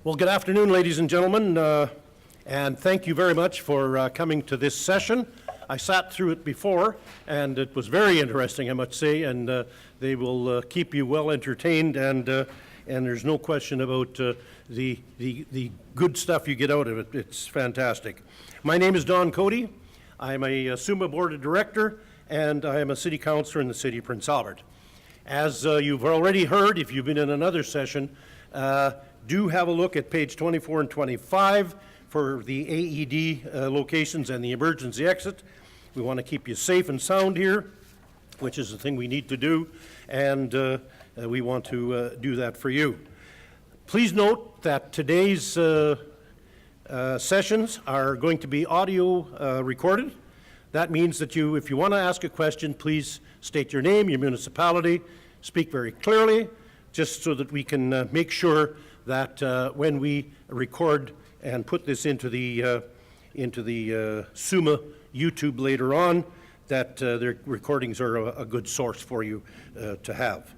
Well, good afternoon, ladies and gentlemen, and thank you very much for coming to this session. I sat through it before, and it was very interesting, I must say, and they will keep you well entertained, and there's no question about the good stuff you get out of it. It's fantastic. My name is Don Cody. I'm a SUMA Board of Director, and I am a City Councillor in the City of Prince Albert. As you've already heard, if you've been in another session, do have a look at page 24 and 25 for the AED locations and the emergency exit. We want to keep you safe and sound here, which is the thing we need to do, and we want to do that for you. Please note that today's sessions are going to be audio recorded. That means that if you want to ask a question, please state your name, your municipality, speak very clearly, just so that we can make sure that when we record and put this into the SUMA YouTube later on, that the recordings are a good source for you to have.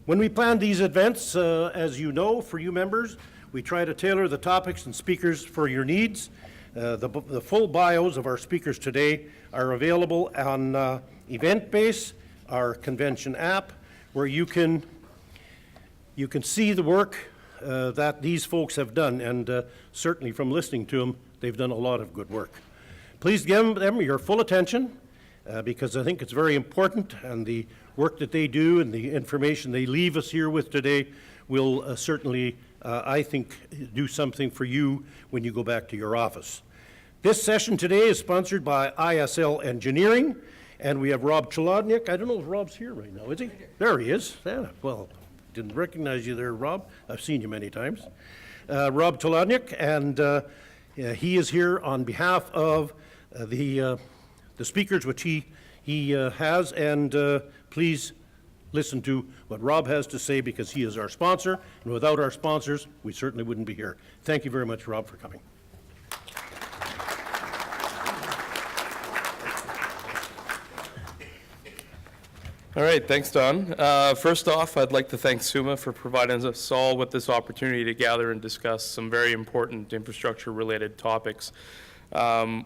When we plan these events, as you know, for you members, we try to tailor the topics and speakers for your needs. The full bios of our speakers today are available on EventBase, our convention app, where you can see the work that these folks have done, and certainly from listening to them, they've done a lot of good work. Please give them your full attention because I think it's very important, and the work that they do and the information they leave us here with today will certainly, I think, do something for you when you go back to your office. This session today is sponsored by ISL Engineering, and we have Rob Cholodnik. I don't know if Rob's here right now, is he? There he is. Yeah, well, didn't recognize you there, Rob. I've seen you many times. Rob Cholodnik, and he is here on behalf of the speakers which he has, and please listen to what Rob has to say because he is our sponsor, and without our sponsors, we certainly wouldn't be here. Thank you very much, Rob, for coming. All right, thanks, Don. First off, I'd like to thank SUMA for providing us all with this opportunity to gather and discuss some very important infrastructure-related topics.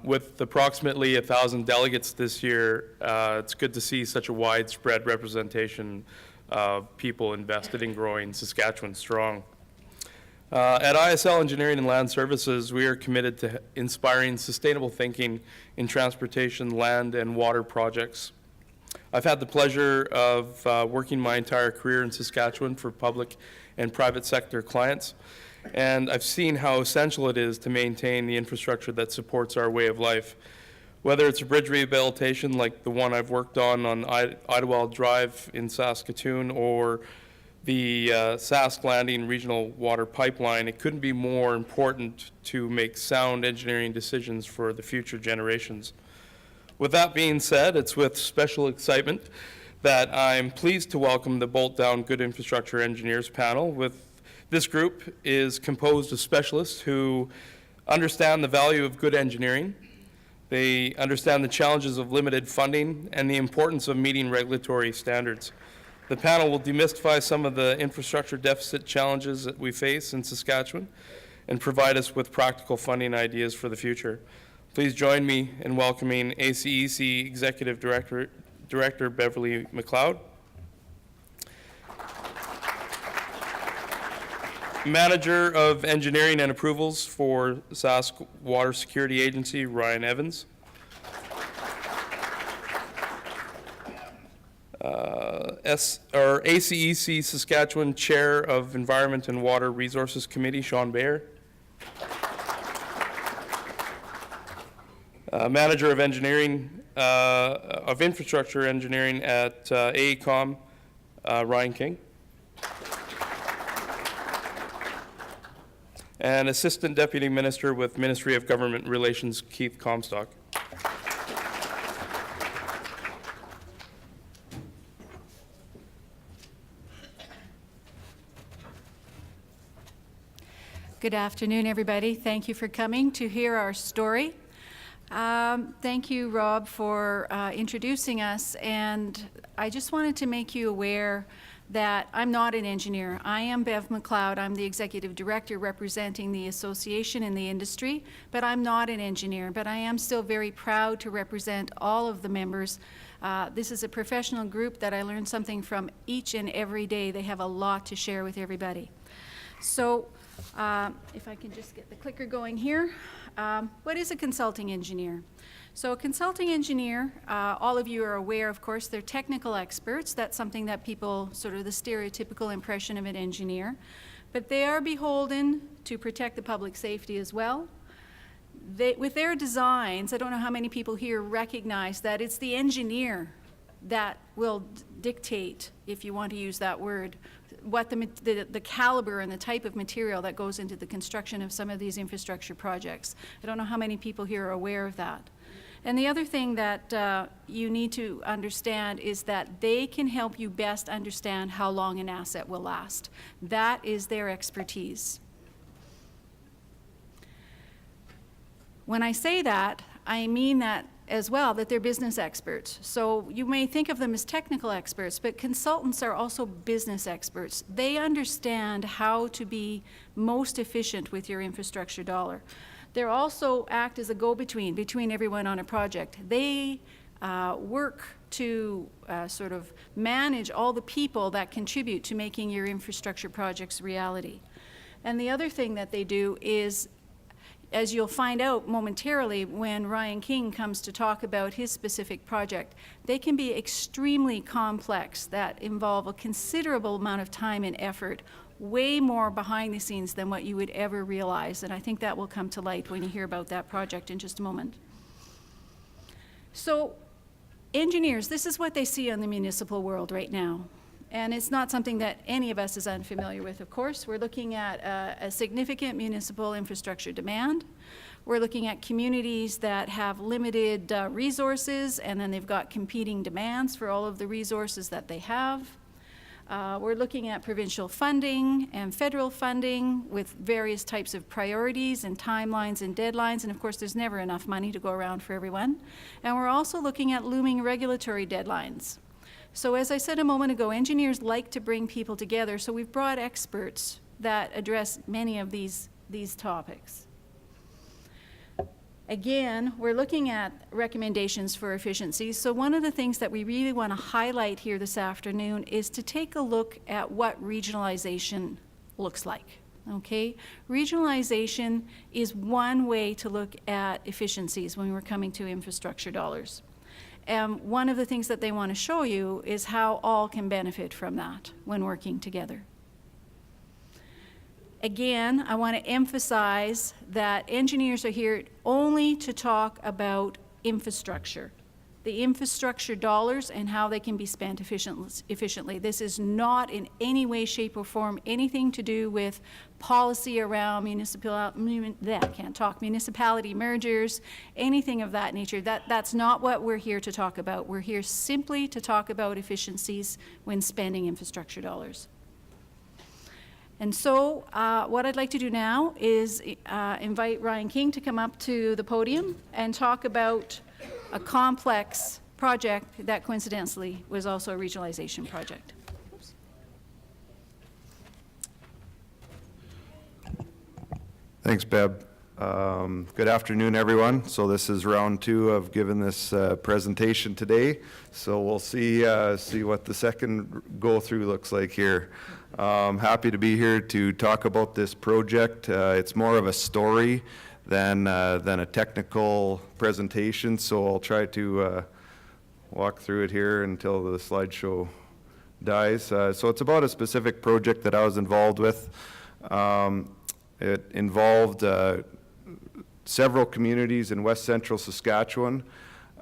With approximately 1,000 delegates this year, it's good to see such a widespread representation of people invested in growing Saskatchewan strong. At ISL Engineering and Land Services, we are committed to inspiring sustainable thinking in transportation, land, and water projects. I've had the pleasure of working my entire career in Saskatchewan for public and private sector clients, and I've seen how essential it is to maintain the infrastructure that supports our way of life. Whether it's a bridge rehabilitation like the one I've worked on Idlewild Drive in Saskatoon, or the Sask Landing Regional Water Pipeline, it couldn't be more important to make sound engineering decisions for the future generations. With that being said, it's with special excitement that I'm pleased to welcome the Bolt Down Good Infrastructure Engineers panel. This group is composed of specialists who understand the value of good engineering. They understand the challenges of limited funding and the importance of meeting regulatory standards. The panel will demystify some of the infrastructure deficit challenges that we face in Saskatchewan and provide us with practical funding ideas for the future. Please join me in welcoming AECOM Executive Director Beverly MacLeod, Manager of Engineering and Approvals for Sask Water Security Agency, Ryan Evans, AECOM Saskatchewan Chair of Environment and Water Resources Committee, Sean Bayer, Manager of Engineering, of Infrastructure Engineering at AECOM, Ryan King, and Assistant Deputy Minister with Ministry of Government Relations, Keith Comstock. Good afternoon, everybody. Thank you for coming to hear our story. Thank you, Rob, for introducing us, and I just wanted to make you aware that I'm not an engineer. I am Bev MacLeod. I'm the executive director representing the association in the industry, but I'm not an engineer. But I am still very proud to represent all of the members. This is a professional group that I learn something from each and every day. They have a lot to share with everybody. So if I can just get the clicker going here. What is a consulting engineer? So a consulting engineer, all of you are aware, of course, they're technical experts. That's something that people, sort of the stereotypical impression of an engineer. But they are beholden to protect the public safety as well. With their designs, I don't know how many people here recognize that it's the engineer that will dictate, if you want to use that word, what the caliber and the type of material that goes into the construction of some of these infrastructure projects. I don't know how many people here are aware of that. And the other thing that you need to understand is that they can help you best understand how long an asset will last. That is their expertise. When I say that, I mean that as well, that they're business experts. So you may think of them as technical experts, but consultants are also business experts. They understand how to be most efficient with your infrastructure dollar. They also act as a go-between between everyone on a project. They work to sort of manage all the people that contribute to making your infrastructure projects reality. And the other thing that they do is, as you'll find out momentarily when Ryan King comes to talk about his specific project, they can be extremely complex that involve a considerable amount of time and effort, way more behind the scenes than what you would ever realize. And I think that will come to light when you hear about that project in just a moment. So engineers, this is what they see in the municipal world right now. And it's not something that any of us is unfamiliar with, of course. We're looking at a significant municipal infrastructure demand. We're looking at communities that have limited resources, and then they've got competing demands for all of the resources that they have. We're looking at provincial funding and federal funding with various types of priorities and timelines and deadlines, and of course there's never enough money to go around for everyone. And we're also looking at looming regulatory deadlines. So as I said a moment ago, engineers like to bring people together, so we've brought experts that address many of these topics. Again, we're looking at recommendations for efficiencies. So one of the things that we really want to highlight here this afternoon is to take a look at what regionalization looks like, okay? Regionalization is one way to look at efficiencies when we're coming to infrastructure dollars. And one of the things that they want to show you is how all can benefit from that when working together. Again, I want to emphasize that engineers are here only to talk about infrastructure, the infrastructure dollars and how they can be spent efficiently. This is not in any way, shape, or form anything to do with policy around municipality mergers, anything of that nature. That's not what we're here to talk about. We're here simply to talk about efficiencies when spending infrastructure dollars. And so what I'd like to do now is invite Ryan King to come up to the podium and talk about a complex project that coincidentally was also a regionalization project. Oops. Thanks, Beb. Good afternoon, everyone. So this is round two of giving this presentation today. So we'll see what the second go-through looks like here. Happy to be here to talk about this project. It's more of a story than a technical presentation, so I'll try to walk through it here until the slideshow dies. So it's about a specific project that I was involved with. It involved several communities in west central Saskatchewan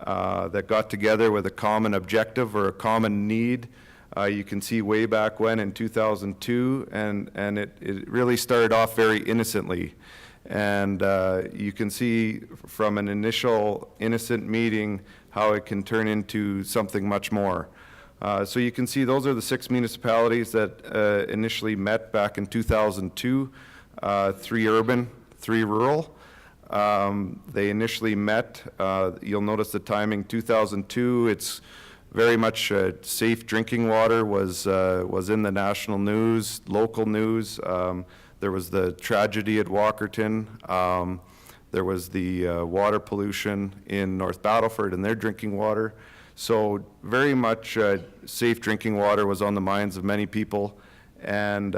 that got together with a common objective or a common need. You can see way back when in 2002, and it really started off very innocently. And you can see from an initial innocent meeting how it can turn into something much more. So you can see those are the 6 municipalities that initially met back in 2002, 3 urban, 3 rural. They initially met, you'll notice the timing, 2002, it's very much safe drinking water was in the national news, local news. There was the tragedy at Walkerton. There was the water pollution in North Battleford and their drinking water. So very much safe drinking water was on the minds of many people. And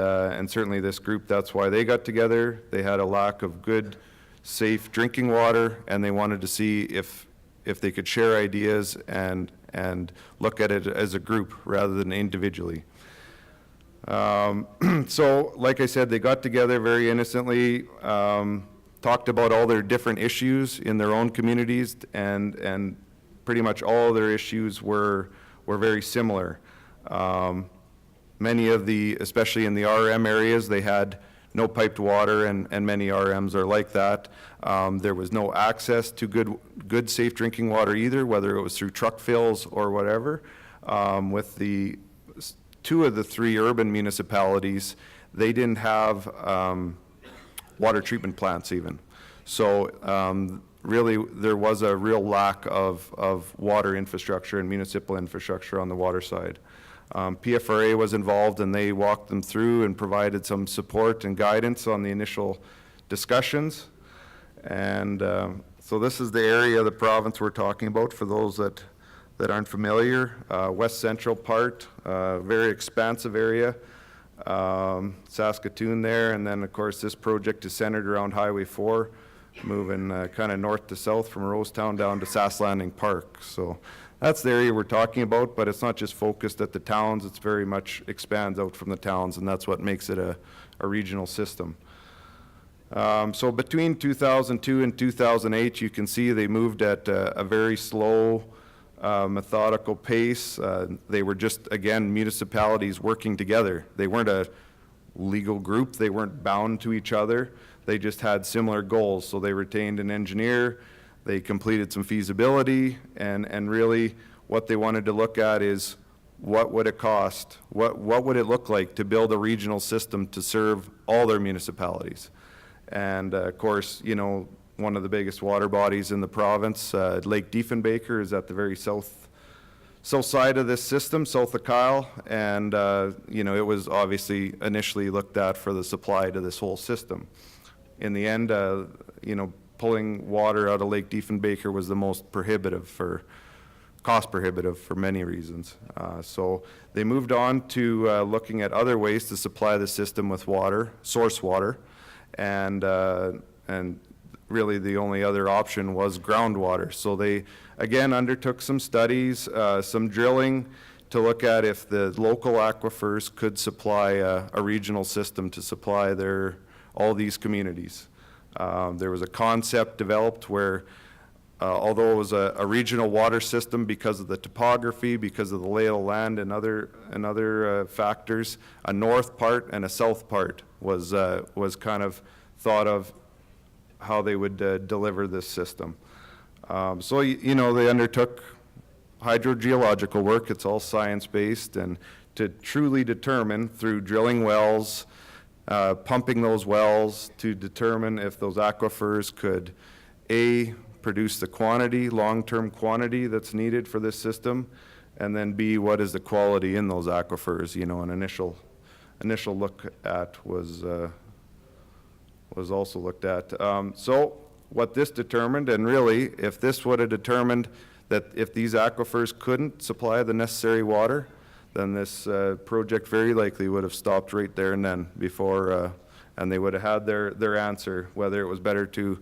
certainly this group, that's why they got together. They had a lack of good, safe drinking water, and they wanted to see if they could share ideas and look at it as a group rather than individually. So, like I said, they got together very innocently, talked about all their different issues in their own communities, and pretty much all their issues were very similar. Many of the, especially in the RM areas, they had no piped water, and many RMs are like that. There was no access to good safe drinking water either, whether it was through truck fills or whatever. With the two of the three urban municipalities, they didn't have water treatment plants even. So really, there was a real lack of water infrastructure and municipal infrastructure on the water side. PFRA was involved, and they walked them through and provided some support and guidance on the initial discussions. And so this is the area of the province we're talking about for those that aren't familiar. West Central part, very expansive area. Saskatoon there, and then of course this project is centered around Highway 4, moving kind of north to south from Rosetown down to Sask Landing Park. So that's the area we're talking about, but it's not just focused at the towns, it's very much expands out from the towns, and that's what makes it a regional system. So between 2002 and 2008, you can see they moved at a very slow, methodical pace. They were just, again, municipalities working together. They weren't a legal group, they weren't bound to each other, they just had similar goals. So they retained an engineer, they completed some feasibility, and really what they wanted to look at is what would it cost? What would it look like to build a regional system to serve all their municipalities? And of course, you know, one of the biggest water bodies in the province, Lake Diefenbaker, is at the very south side of this system, south of Kyle, and you know, it was obviously initially looked at for the supply to this whole system. In the end, you know, pulling water out of Lake Diefenbaker was the most cost prohibitive for many reasons. So they moved on to looking at other ways to supply the system with water, source water, and really the only other option was groundwater. So they again undertook some studies, some drilling to look at if the local aquifers could supply a regional system to supply all these communities. There was a concept developed where, although it was a regional water system because of the topography, because of the lay of the land and other factors, a north part and a south part was kind of thought of how they would deliver this system. So, you know, they undertook hydrogeological work. It's all science-based, and to truly determine through drilling wells, pumping those wells to determine if those aquifers could, A, produce the quantity, long-term quantity that's needed for this system, and then B, what is the quality in those aquifers. You know, an initial look at was also looked at. So what this determined, and really, if this would have determined that if these aquifers couldn't supply the necessary water, then this project very likely would have stopped right there and then before, and they would have had their answer, whether it was better to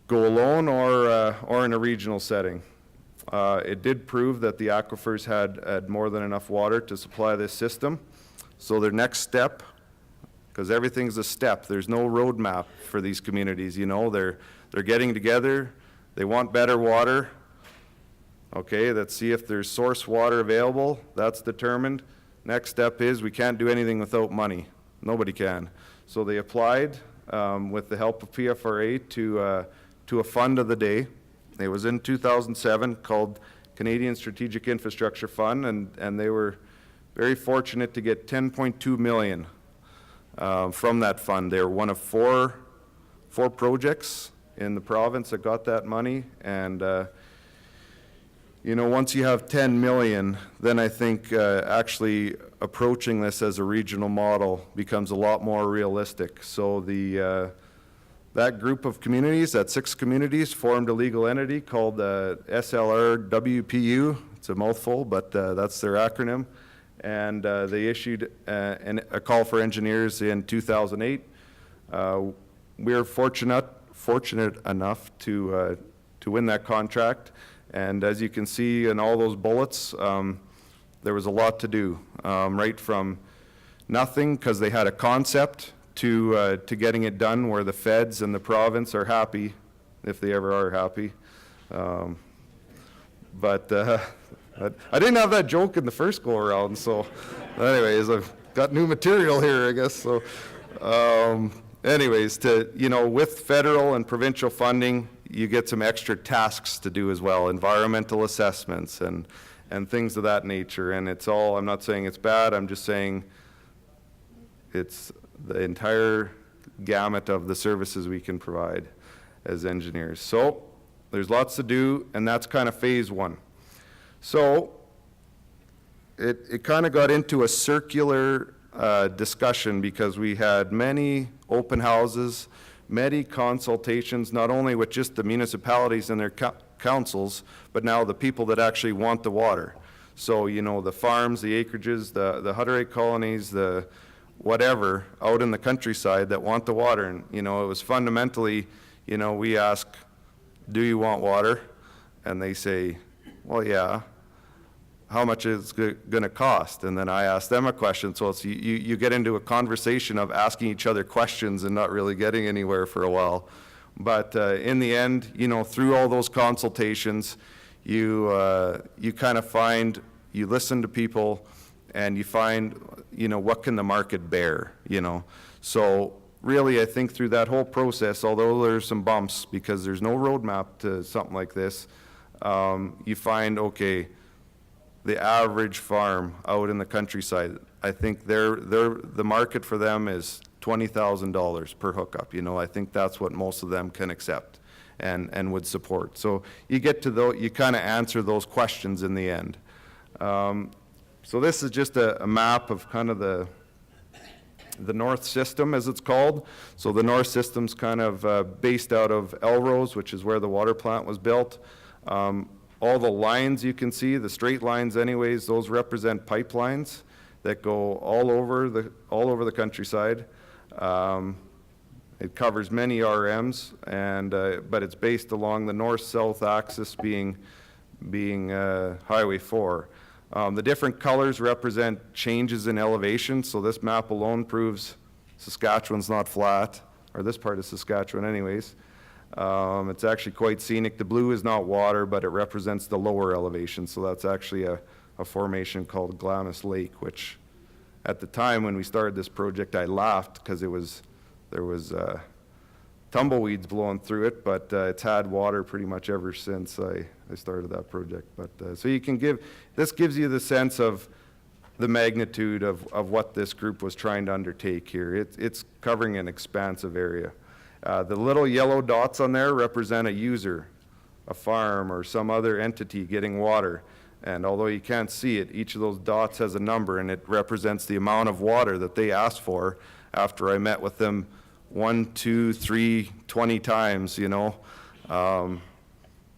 go alone or in a regional setting. It did prove that the aquifers had more than enough water to supply this system. So their next step, because everything's a step, there's no roadmap for these communities, you know, they're getting together, they want better water. Okay, let's see if there's source water available. That's determined. Next step is we can't do anything without money. Nobody can. So they applied with the help of PFRA to a fund of the day. It was in 2007 called Canadian Strategic Infrastructure Fund, and they were very fortunate to get $10.2 million from that fund. They were one of four projects in the province that got that money, and you know, once you have 10 million, then I think actually approaching this as a regional model becomes a lot more realistic. So that group of communities, that 6 communities, formed a legal entity called SLRWPU. It's a mouthful, but that's their acronym. And they issued a call for engineers in 2008. We're fortunate enough to win that contract. And as you can see in all those bullets, there was a lot to do, right from nothing because they had a concept to getting it done where the feds and the province are happy, if they ever are happy. But I didn't have that joke in the first go around, so anyways, I've got new material here, I guess. So anyways, with federal and provincial funding, you get some extra tasks to do as well, environmental assessments and things of that nature. And it's all, I'm not saying it's bad, I'm just saying it's the entire gamut of the services we can provide as engineers. So there's lots to do, and that's kind of phase 1. So it kind of got into a circular discussion because we had many open houses, many consultations, not only with just the municipalities and their councils, but now the people that actually want the water. So, you know, the farms, the acreages, the Hutterite colonies, the whatever out in the countryside that want the water. And, you know, it was fundamentally, you know, we ask, do you want water? And they say, well, yeah. How much is it going to cost? And then I ask them a question. So it's, you get into a conversation of asking each other questions and not really getting anywhere for a while. But in the end, you know, through all those consultations, you kind of find, you listen to people and you find, you know, what can the market bear, you know. So really, I think through that whole process, although there's some bumps because there's no roadmap to something like this, you find, okay, the average farm out in the countryside, I think the market for them is $20,000 per hookup. You know, I think that's what most of them can accept and would support. So you get to you kind of answer those questions in the end. So this is just a map of kind of the North System, as it's called. So the North System's kind of based out of Elrose, which is where the water plant was built. All the lines you can see, the straight lines anyways, those represent pipelines that go all over the countryside. It covers many RMs, but it's based along the north-south axis being Highway 4. The different colors represent changes in elevation, so this map alone proves Saskatchewan's not flat, or this part of Saskatchewan anyways. It's actually quite scenic. The blue is not water, but it represents the lower elevation. So that's actually a formation called Glamis Lake, which at the time when we started this project, I laughed because there was tumbleweeds blowing through it, but it's had water pretty much ever since I started that project. But so this gives you the sense of the magnitude of what this group was trying to undertake here. It's covering an expansive area. The little yellow dots on there represent a user, a farm, or some other entity getting water. And although you can't see it, each of those dots has a number, and it represents the amount of water that they asked for after I met with them 1, 2, 3, 20 times, you know.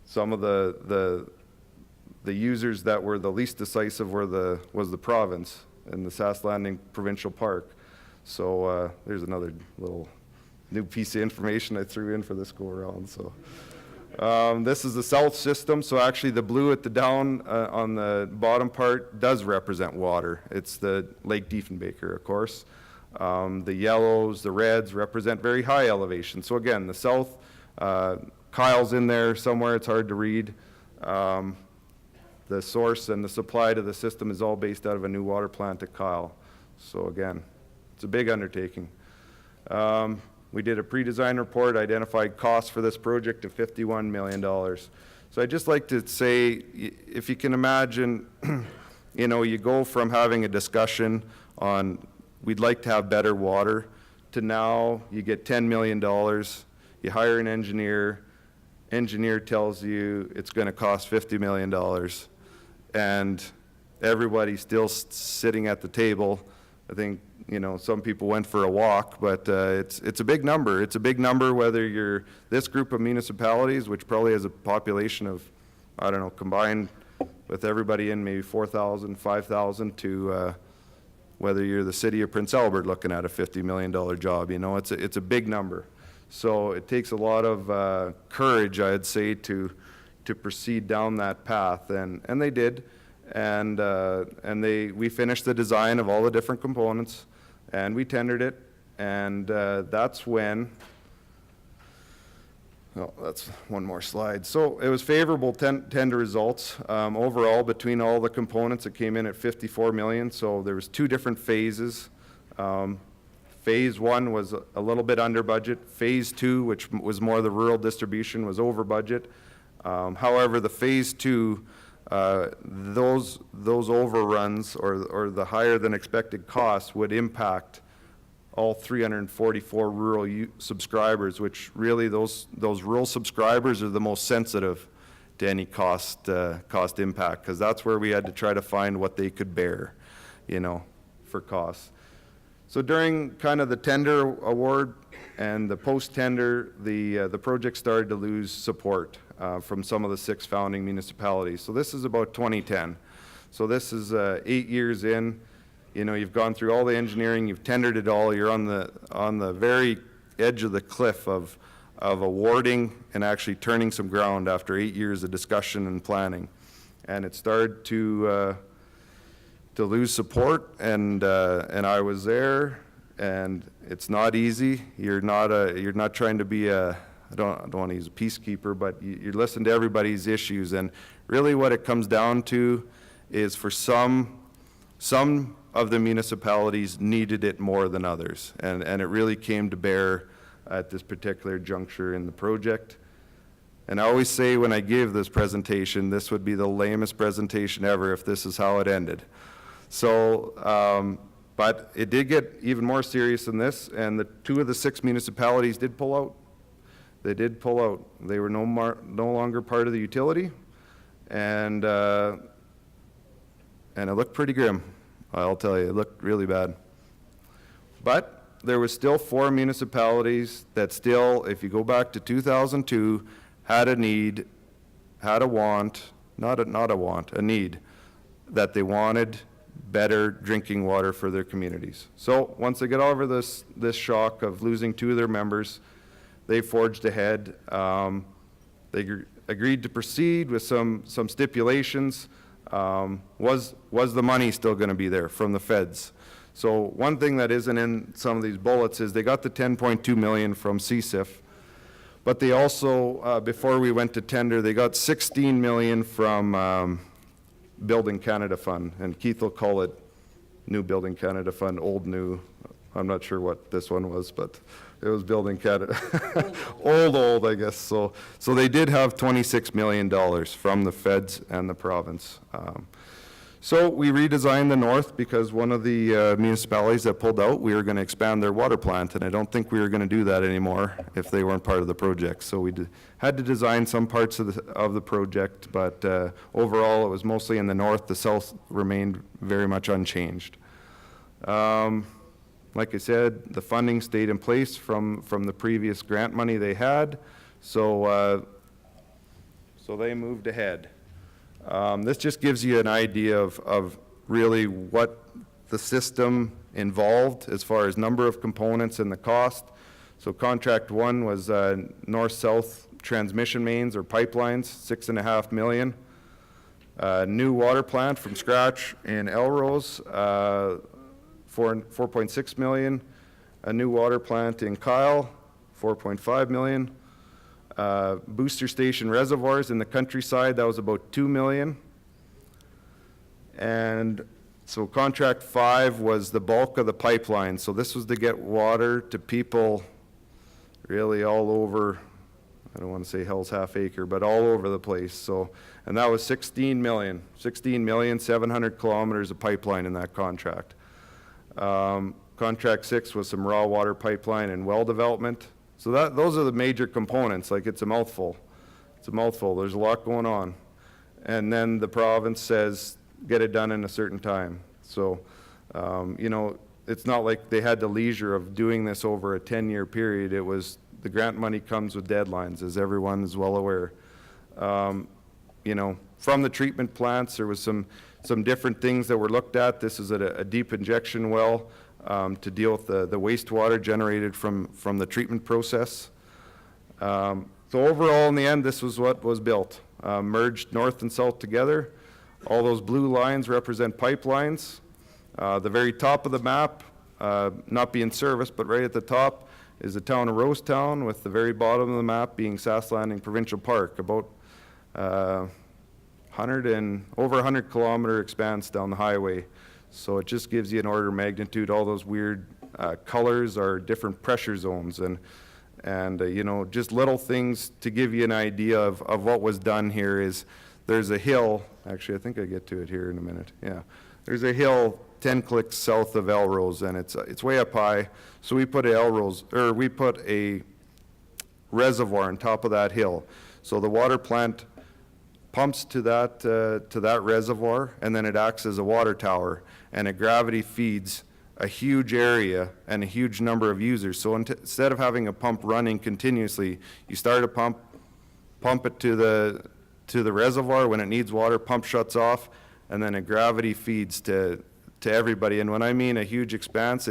Some of the users that were the least decisive was the province and the Sask Landing Provincial Park. So there's another little new piece of information I threw in for this go around. So this is the South System. So actually the blue at the down on the bottom part does represent water. It's the Lake Diefenbaker, of course. The yellows, the reds represent very high elevation. So again, the south, Kyle's in there somewhere, it's hard to read. The source and the supply to the system is all based out of a new water plant at Kyle. So again, it's a big undertaking. We did a pre-design report, identified costs for this project of $51 million. So I'd just like to say, if you can imagine, you know, you go from having a discussion on we'd like to have better water to now you get $10 million, you hire an engineer, engineer tells you it's going to cost $50 million, and everybody's still sitting at the table. I think, you know, some people went for a walk, but it's a big number. It's a big number whether you're this group of municipalities, which probably has a population of, I don't know, combined with everybody in maybe 4,000, 5,000, to whether you're the city of Prince Albert looking at a $50 million job. You know, it's a big number. So it takes a lot of courage, I'd say, to proceed down that path, and they did. And we finished the design of all the different components, and we tendered it, and that's when, oh, that's one more slide. So it was favorable tender results. Overall, between all the components, it came in at 54 million, so there was 2 different phases. Phase 1 was a little bit under budget. Phase 2, which was more the rural distribution, was over budget. However, the Phase 2, those overruns or the higher than expected costs would impact all 344 rural subscribers, which really those rural subscribers are the most sensitive to any cost impact, because that's where we had to try to find what they could bear, you know, for costs. So during kind of the tender award and the post-tender, the project started to lose support from some of the 6 founding municipalities. So this is about 2010. So this is 8 years in. You know, you've gone through all the engineering, you've tendered it all, you're on the very edge of the cliff of awarding and actually turning some ground after 8 years of discussion and planning. And it started to lose support, and I was there, and it's not easy. You're not trying to be I don't want to use a peacekeeper, but you listen to everybody's issues, and really what it comes down to is for some of the municipalities needed it more than others, and it really came to bear at this particular juncture in the project. And I always say when I give this presentation, this would be the lamest presentation ever if this is how it ended. So, but it did get even more serious than this, and 2 of the 6 municipalities did pull out. They did pull out. They were no longer part of the utility, and it looked pretty grim, I'll tell you. It looked really bad. But there was still 4 municipalities that still, if you go back to 2002, had a need, had a want, a need, that they wanted better drinking water for their communities. So once they got over this shock of losing 2 of their members, they forged ahead. They agreed to proceed with some stipulations. Was the money still going to be there from the feds? So one thing that isn't in some of these bullets is they got the 10.2 million from CSIF, but they also, before we went to tender, they got 16 million from Building Canada Fund, and Keith will call it New Building Canada Fund, old new. I'm not sure what this one was, but it was Building Canada. old, I guess. So they did have $26 million from the feds and the province. So we redesigned the north because one of the municipalities that pulled out, we were going to expand their water plant, and I don't think we were going to do that anymore if they weren't part of the project. So we had to design some parts of the project, but overall it was mostly in the north. The south remained very much unchanged. Like I said, the funding stayed in place from the previous grant money they had, so they moved ahead. This just gives you an idea of really what the system involved as far as number of components and the cost. So contract 1 was north-south transmission mains or pipelines, $6.5 million. New water plant from scratch in Elrose, $4.6 million. A new water plant in Kyle, $4.5 million. Booster station reservoirs in the countryside, that was about $2 million. And so contract 5 was the bulk of the pipeline. So this was to get water to people really all over, I don't want to say Hell's Half Acre, but all over the place. So, and that was 16 million, 700 kilometers of pipeline in that contract. Contract 6 was some raw water pipeline and well development. So those are the major components, like it's a mouthful. It's a mouthful. There's a lot going on. And then the province says, get it done in a certain time. So, you know, it's not like they had the leisure of doing this over a 10-year period. It was, the grant money comes with deadlines, as everyone is well aware. You know, from the treatment plants, there was some different things that were looked at. This is a deep injection well to deal with the wastewater generated from the treatment process. So overall, in the end, this was what was built. Merged north and south together. All those blue lines represent pipelines. The very top of the map, not being serviced, but right at the top is the town of Rosetown, with the very bottom of the map being Sask Landing Provincial Park, about over 100 kilometer expanse down the highway. So it just gives you an order of magnitude. All those weird colors are different pressure zones, and you know, just little things to give you an idea of what was done here. Is there's a hill, actually I think I get to it here in a minute, yeah. There's a hill 10 clicks south of Elrose, and it's way up high. So we put a reservoir on top of that hill. So the water plant pumps to that reservoir, and then it acts as a water tower, and it gravity feeds a huge area and a huge number of users. So instead of having a pump running continuously, you start a pump it to the reservoir. When it needs water, pump shuts off, and then it gravity feeds to everybody. And when I mean a huge expanse,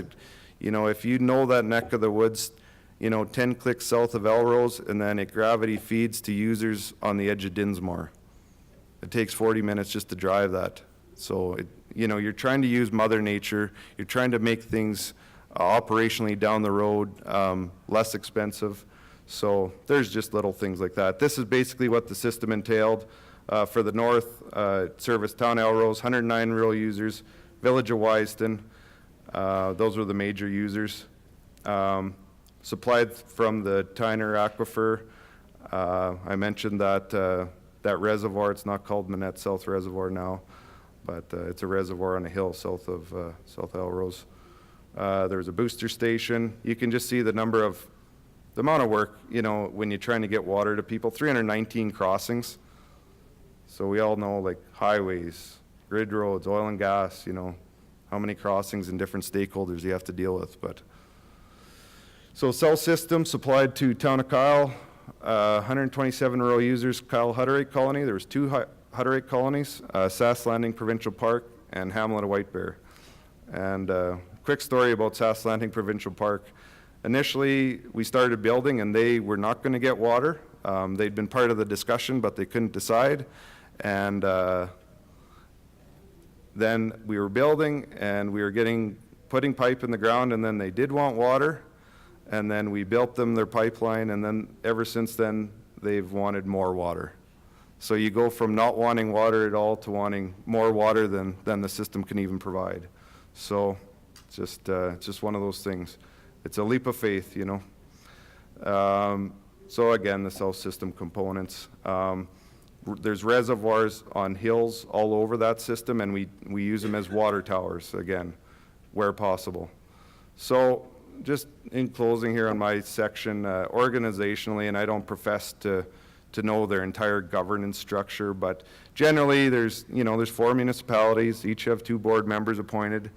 you know, if you know that neck of the woods, you know, 10 clicks south of Elrose, and then it gravity feeds to users on the edge of Dinsmore. It takes 40 minutes just to drive that. So, you know, you're trying to use Mother Nature. You're trying to make things operationally down the road less expensive. So there's just little things like that. This is basically what the system entailed. For the north, service town Elrose, 109 rural users, village of Wisden, those were the major users. Supplied from the Tyner Aquifer. I mentioned that reservoir. It's not called Manette South Reservoir now, but it's a reservoir on a hill south of Elrose. There's a booster station. You can just see the amount of work, you know, when you're trying to get water to people. 319 crossings. So we all know, like, highways, grid roads, oil and gas, you know, how many crossings and different stakeholders you have to deal with. But so cell system supplied to town of Kyle, 127 rural users, Kyle Hutterite Colony. There was 2 Hutterite colonies, Sask Landing Provincial Park and Hamlet of White Bear. And quick story about Sask Landing Provincial Park. Initially, we started building and they were not going to get water. They'd been part of the discussion, but they couldn't decide. And then we were building and we were putting pipe in the ground, and then they did want water. And then we built them their pipeline, and then ever since then, they've wanted more water. So you go from not wanting water at all to wanting more water than the system can even provide. So it's just one of those things. It's a leap of faith, you know. So again, the cell system components. There's reservoirs on hills all over that system, and we use them as water towers, again, where possible. So just in closing here on my section, organizationally, and I don't profess to know their entire governance structure, but generally there's 4 municipalities, each have 2 board members appointed.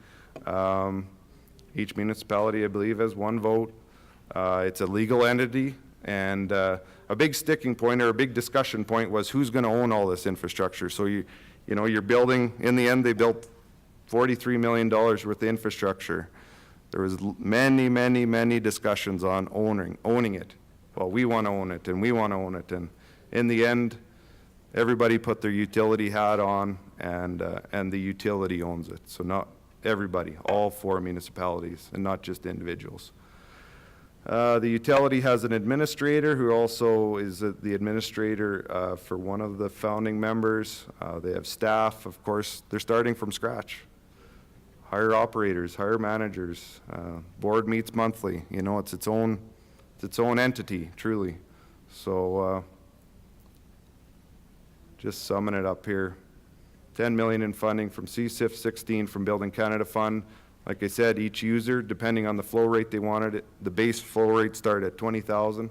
Each municipality, I believe, has 1 vote. It's a legal entity, and a big sticking point or a big discussion point was who's going to own all this infrastructure. So you're building, in the end they built $43 million worth of infrastructure. There was many discussions on owning it. Well, we want to own it, and we want to own it, and in the end, everybody put their utility hat on, and the utility owns it. So not everybody, all 4 municipalities, and not just individuals. The utility has an administrator who also is the administrator for one of the founding members. They have staff, of course. They're starting from scratch. Hire operators, hire managers. Board meets monthly. You know, it's its own entity, truly. So just summing it up here. $10 million in funding from CSIF, 16 from Building Canada Fund. Like I said, each user, depending on the flow rate they wanted it, the base flow rate started at 20,000.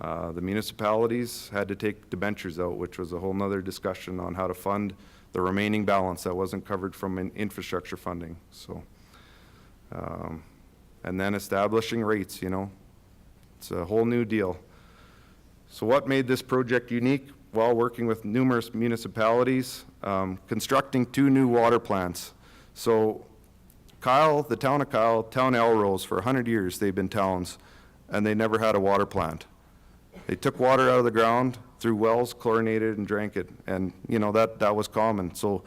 The municipalities had to take debentures out, which was a whole nother discussion on how to fund the remaining balance that wasn't covered from infrastructure funding. So, and then establishing rates, you know, it's a whole new deal. So what made this project unique? Well, working with numerous municipalities, constructing 2 new water plants. So Kyle, the town of Kyle, town Elrose, for 100 years they've been towns, and they never had a water plant. They took water out of the ground through wells, chlorinated, and drank it, and you know that was common. So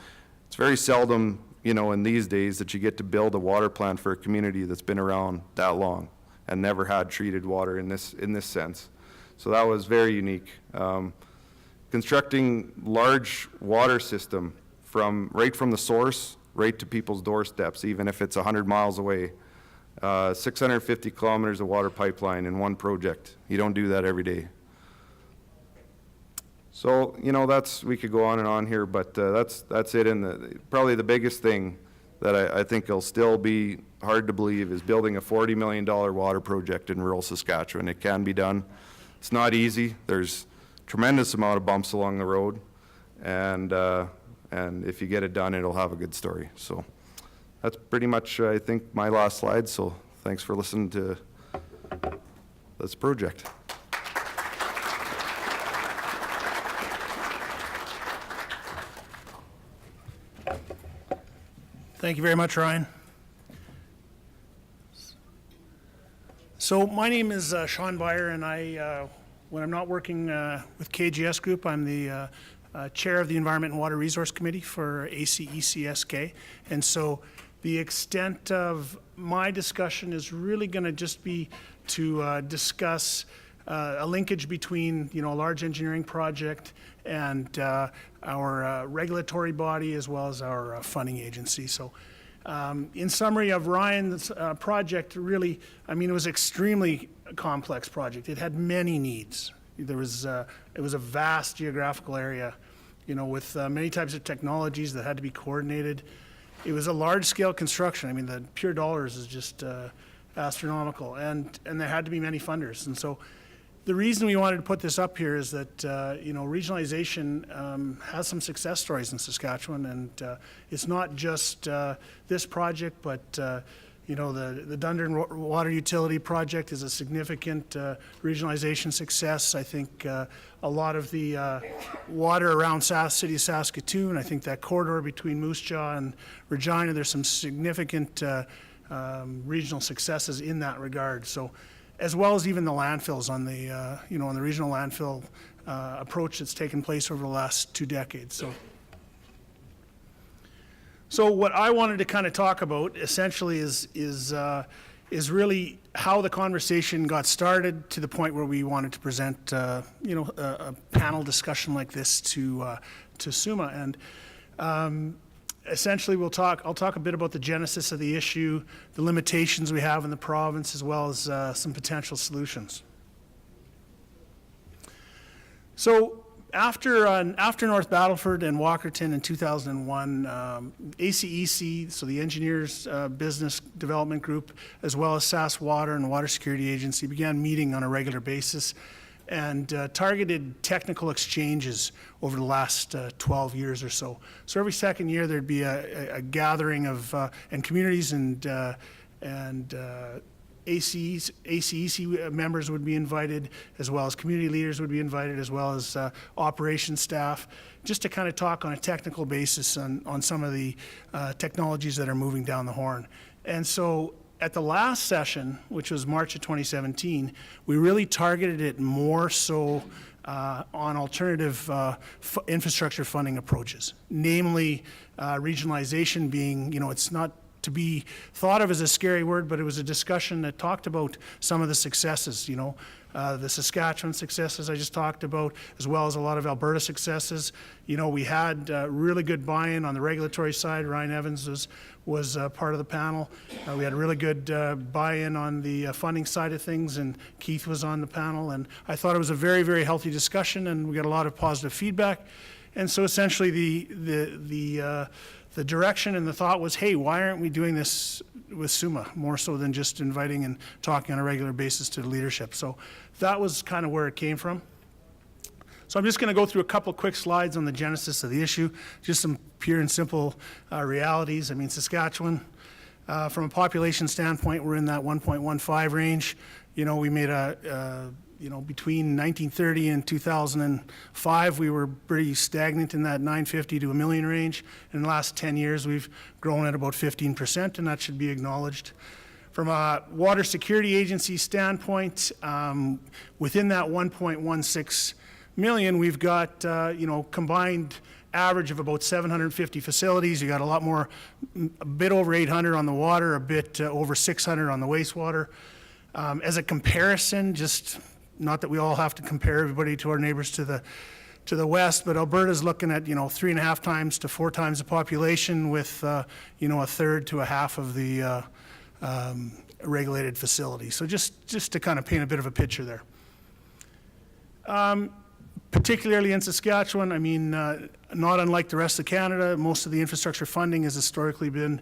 it's very seldom, you know, in these days that you get to build a water plant for a community that's been around that long and never had treated water in this sense. So that was very unique. Constructing large water system right from the source right to people's doorsteps, even if it's 100 miles away. 650 kilometers of water pipeline in one project. You don't do that every day. So, you know, we could go on and on here, but that's it. And probably the biggest thing that I think will still be hard to believe is building a $40 million water project in rural Saskatchewan. It can be done. It's not easy. There's tremendous amount of bumps along the road, and if you get it done, it'll have a good story. So that's pretty much, I think, my last slide. So thanks for listening to this project. Thank you very much, Ryan. So my name is Sean Byer, and I, when I'm not working with KGS Group, I'm the chair of the Environment and Water Resource Committee for AECOM. And so the extent of my discussion is really going to just be to discuss a linkage between, you know, a large engineering project and our regulatory body as well as our funding agency. So in summary of Ryan's project, really, I mean, it was extremely complex project. It had many needs. It was a vast geographical area, you know, with many types of technologies that had to be coordinated. It was a large-scale construction. I mean, the pure dollars is just astronomical, and there had to be many funders. And so the reason we wanted to put this up here is that, you know, regionalization has some success stories in Saskatchewan, and it's not just this project, but, you know, the Dundurn Water Utility Project is a significant regionalization success. I think a lot of the water around City of Saskatoon, I think that corridor between Moose Jaw and Regina, there's some significant regional successes in that regard. So, as well as even the landfills on the, you know, on the regional landfill approach that's taken place over the last 2 decades. So what I wanted to kind of talk about essentially is really how the conversation got started to the point where we wanted to present, you know, a panel discussion like this to SUMA. And essentially, I'll talk a bit about the genesis of the issue, the limitations we have in the province, as well as some potential solutions. So after North Battleford and Walkerton in 2001, AECOM, so the Engineers Business Development Group, as well as Sask Water and the Water Security Agency began meeting on a regular basis and targeted technical exchanges over the last 12 years or so. So every second year there'd be a gathering of and communities and AECOM members would be invited, as well as community leaders would be invited, as well as operations staff, just to kind of talk on a technical basis on some of the technologies that are moving down the horn. And so at the last session, which was March of 2017, we really targeted it more so on alternative infrastructure funding approaches, namely regionalization being, you know, it's not to be thought of as a scary word, but it was a discussion that talked about some of the successes, you know, the Saskatchewan successes I just talked about, as well as a lot of Alberta successes. You know, we had really good buy-in on the regulatory side. Ryan Evans was part of the panel. We had really good buy-in on the funding side of things, and Keith was on the panel. And I thought it was a very, very healthy discussion, and we got a lot of positive feedback. And so essentially the direction and the thought was, hey, why aren't we doing this with SUMA, more so than just inviting and talking on a regular basis to the leadership. So that was kind of where it came from. So I'm just going to go through a couple quick slides on the genesis of the issue, just some pure and simple realities. I mean, Saskatchewan, from a population standpoint, we're in that 1.15 range. You know, we made between 1930 and 2005, we were pretty stagnant in that 950 to a million range. In the last 10 years, we've grown at about 15%, and that should be acknowledged. From a Water Security Agency standpoint, within that 1.16 million, we've got, combined average of about 750 facilities. You got a lot more, a bit over 800 on the water, a bit over 600 on the wastewater. As a comparison, just not that we all have to compare everybody to our neighbors to the west, but Alberta's looking at 3.5 times to 4 times the population with a third to a half of the regulated facilities. So just to kind of paint a bit of a picture there. Particularly in Saskatchewan, I mean, not unlike the rest of Canada, most of the infrastructure funding has historically been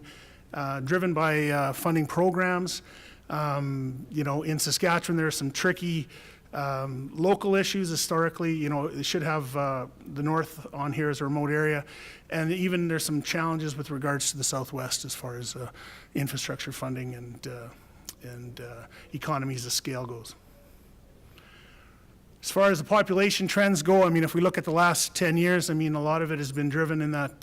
driven by funding programs. In Saskatchewan, there are some tricky local issues historically. They should have the north on here as a remote area. And even there's some challenges with regards to the southwest as far as infrastructure funding and economies of scale goes. As far as the population trends go, I mean, if we look at the last 10 years, I mean, a lot of it has been driven in that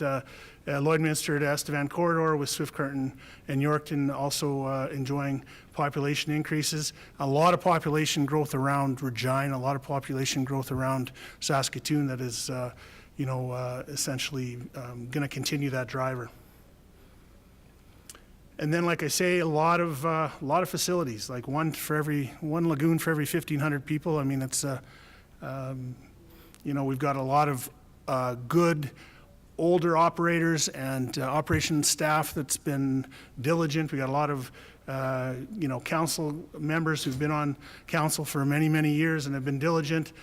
Lloydminster to Estevan corridor with Swiftcurrent and Yorkton also enjoying population increases. A lot of population growth around Regina, a lot of population growth around Saskatoon that is, essentially going to continue that driver. And then, like I say, a lot of facilities, like one lagoon for every 1,500 people. I mean, it's we've got a lot of good older operators and operations staff that's been diligent. We got a lot of council members who've been on council for many, many years and have been diligent.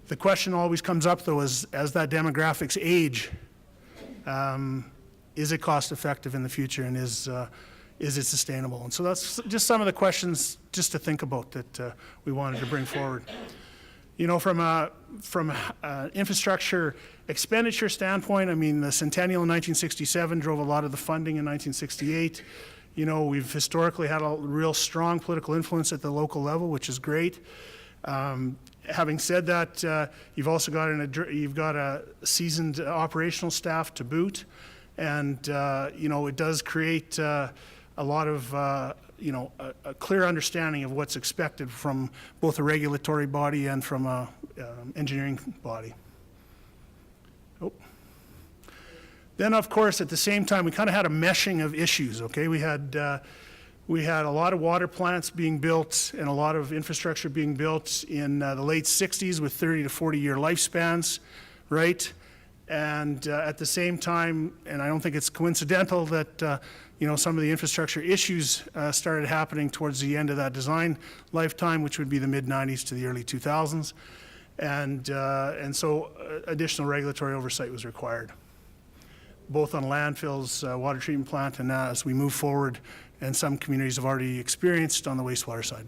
The question always comes up, though, is as that demographics age, is it cost effective in the future, and is it sustainable? And so that's just some of the questions just to think about that we wanted to bring forward. From an infrastructure expenditure standpoint, I mean, the Centennial in 1967 drove a lot of the funding in 1968. We've historically had a real strong political influence at the local level, which is great. Having said that, you've also got a seasoned operational staff to boot, and it does create a lot of a clear understanding of what's expected from both a regulatory body and from a engineering body. Then, of course, at the same time, we kind of had a meshing of issues. Okay, we had a lot of water plants being built and a lot of infrastructure being built in the late 60s with 30 to 40-year lifespans, right? And at the same time, and I don't think it's coincidental that some of the infrastructure issues started happening towards the end of that design lifetime, which would be the mid-90s to the early 2000s, and so additional regulatory oversight was required, both on landfills, water treatment plant, and as we move forward, and some communities have already experienced on the wastewater side.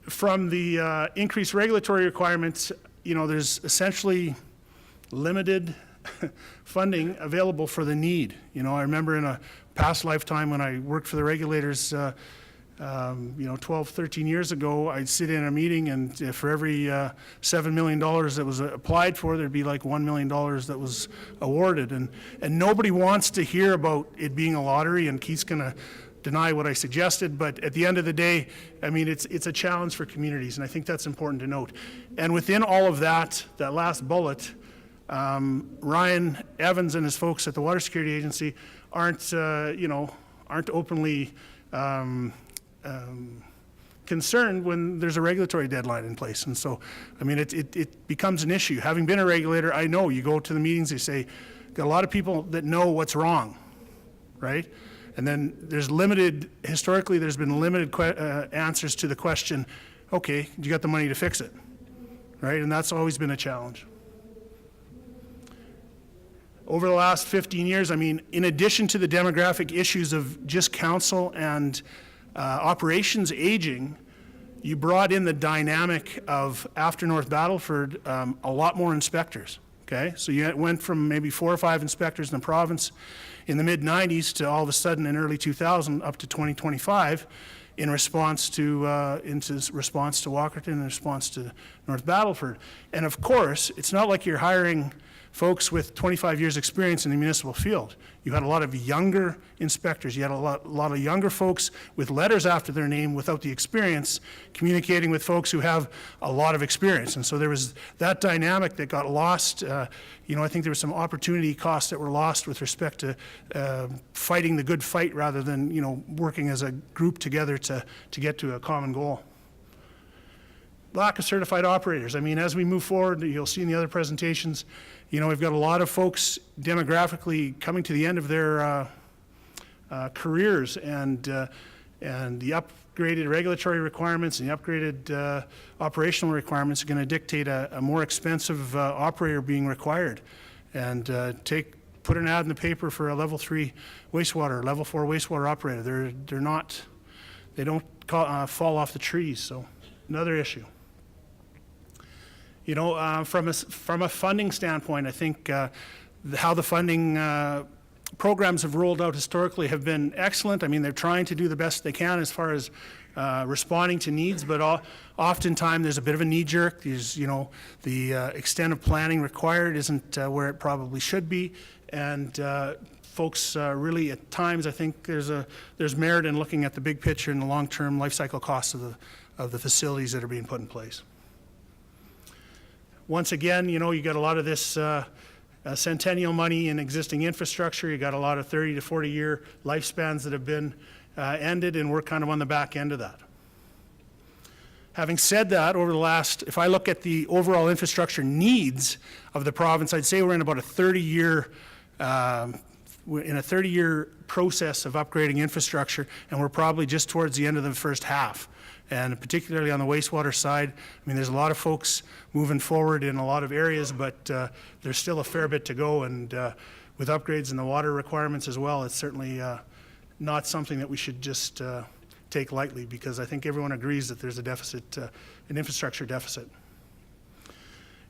From the increased regulatory requirements, there's essentially limited funding available for the need. I remember in a past lifetime when I worked for the regulators, 12, 13 years ago, I'd sit in a meeting, and for every $7 million that was applied for, there'd be like $1 million that was awarded. And nobody wants to hear about it being a lottery, and Keith's going to deny what I suggested, but at the end of the day, I mean, it's a challenge for communities, and I think that's important to note. And within all of that last bullet, Ryan Evans and his folks at the Water Security Agency aren't openly concerned when there's a regulatory deadline in place. And so, I mean, it becomes an issue. Having been a regulator, I know you go to the meetings, they say, got a lot of people that know what's wrong, right? And then historically there's been limited answers to the question, okay, you got the money to fix it, right? And that's always been a challenge. over the last 15 years, I mean, in addition to the demographic issues of just council and operations aging, you brought in the dynamic of, after North Battleford, a lot more inspectors, okay? So you went from maybe 4 or 5 inspectors in the province in the mid-90s to all of a sudden in early 2000 up to 2025 in response to Walkerton, in response to North Battleford. And of course, it's not like you're hiring folks with 25 years experience in the municipal field. You had a lot of younger inspectors. You had a lot of younger folks with letters after their name without the experience communicating with folks who have a lot of experience. And so there was that dynamic that got lost. You know, I think there was some opportunity costs that were lost with respect to fighting the good fight rather than, you know, working as a group together to get to a common goal. Lack of certified operators. I mean, as we move forward, you'll see in the other presentations, you know, we've got a lot of folks demographically coming to the end of their careers, and the upgraded regulatory requirements and the upgraded operational requirements are going to dictate a more expensive operator being required. And put an ad in the paper for a level 3 wastewater, level 4 wastewater operator. They don't fall off the trees. So another issue. You know, from a funding standpoint, I think how the funding programs have rolled out historically have been excellent. I mean, they're trying to do the best they can as far as responding to needs, but oftentimes there's a bit of a knee jerk. There's, you know, the extent of planning required isn't where it probably should be, and folks really at times, I think there's merit in looking at the big picture and the long-term life cycle costs of the facilities that are being put in place. Once again, you know, you got a lot of this centennial money in existing infrastructure. You got a lot of 30 to 40 year lifespans that have been ended, and we're kind of on the back end of that. Having said that, over the last, if I look at the overall infrastructure needs of the province, I'd say we're in about a 30-year process of upgrading infrastructure, and we're probably just towards the end of the first half. And particularly on the wastewater side, I mean, there's a lot of folks moving forward in a lot of areas, but there's still a fair bit to go. And with upgrades in the water requirements as well, it's certainly not something that we should just take lightly, because I think everyone agrees that there's a deficit, an infrastructure deficit.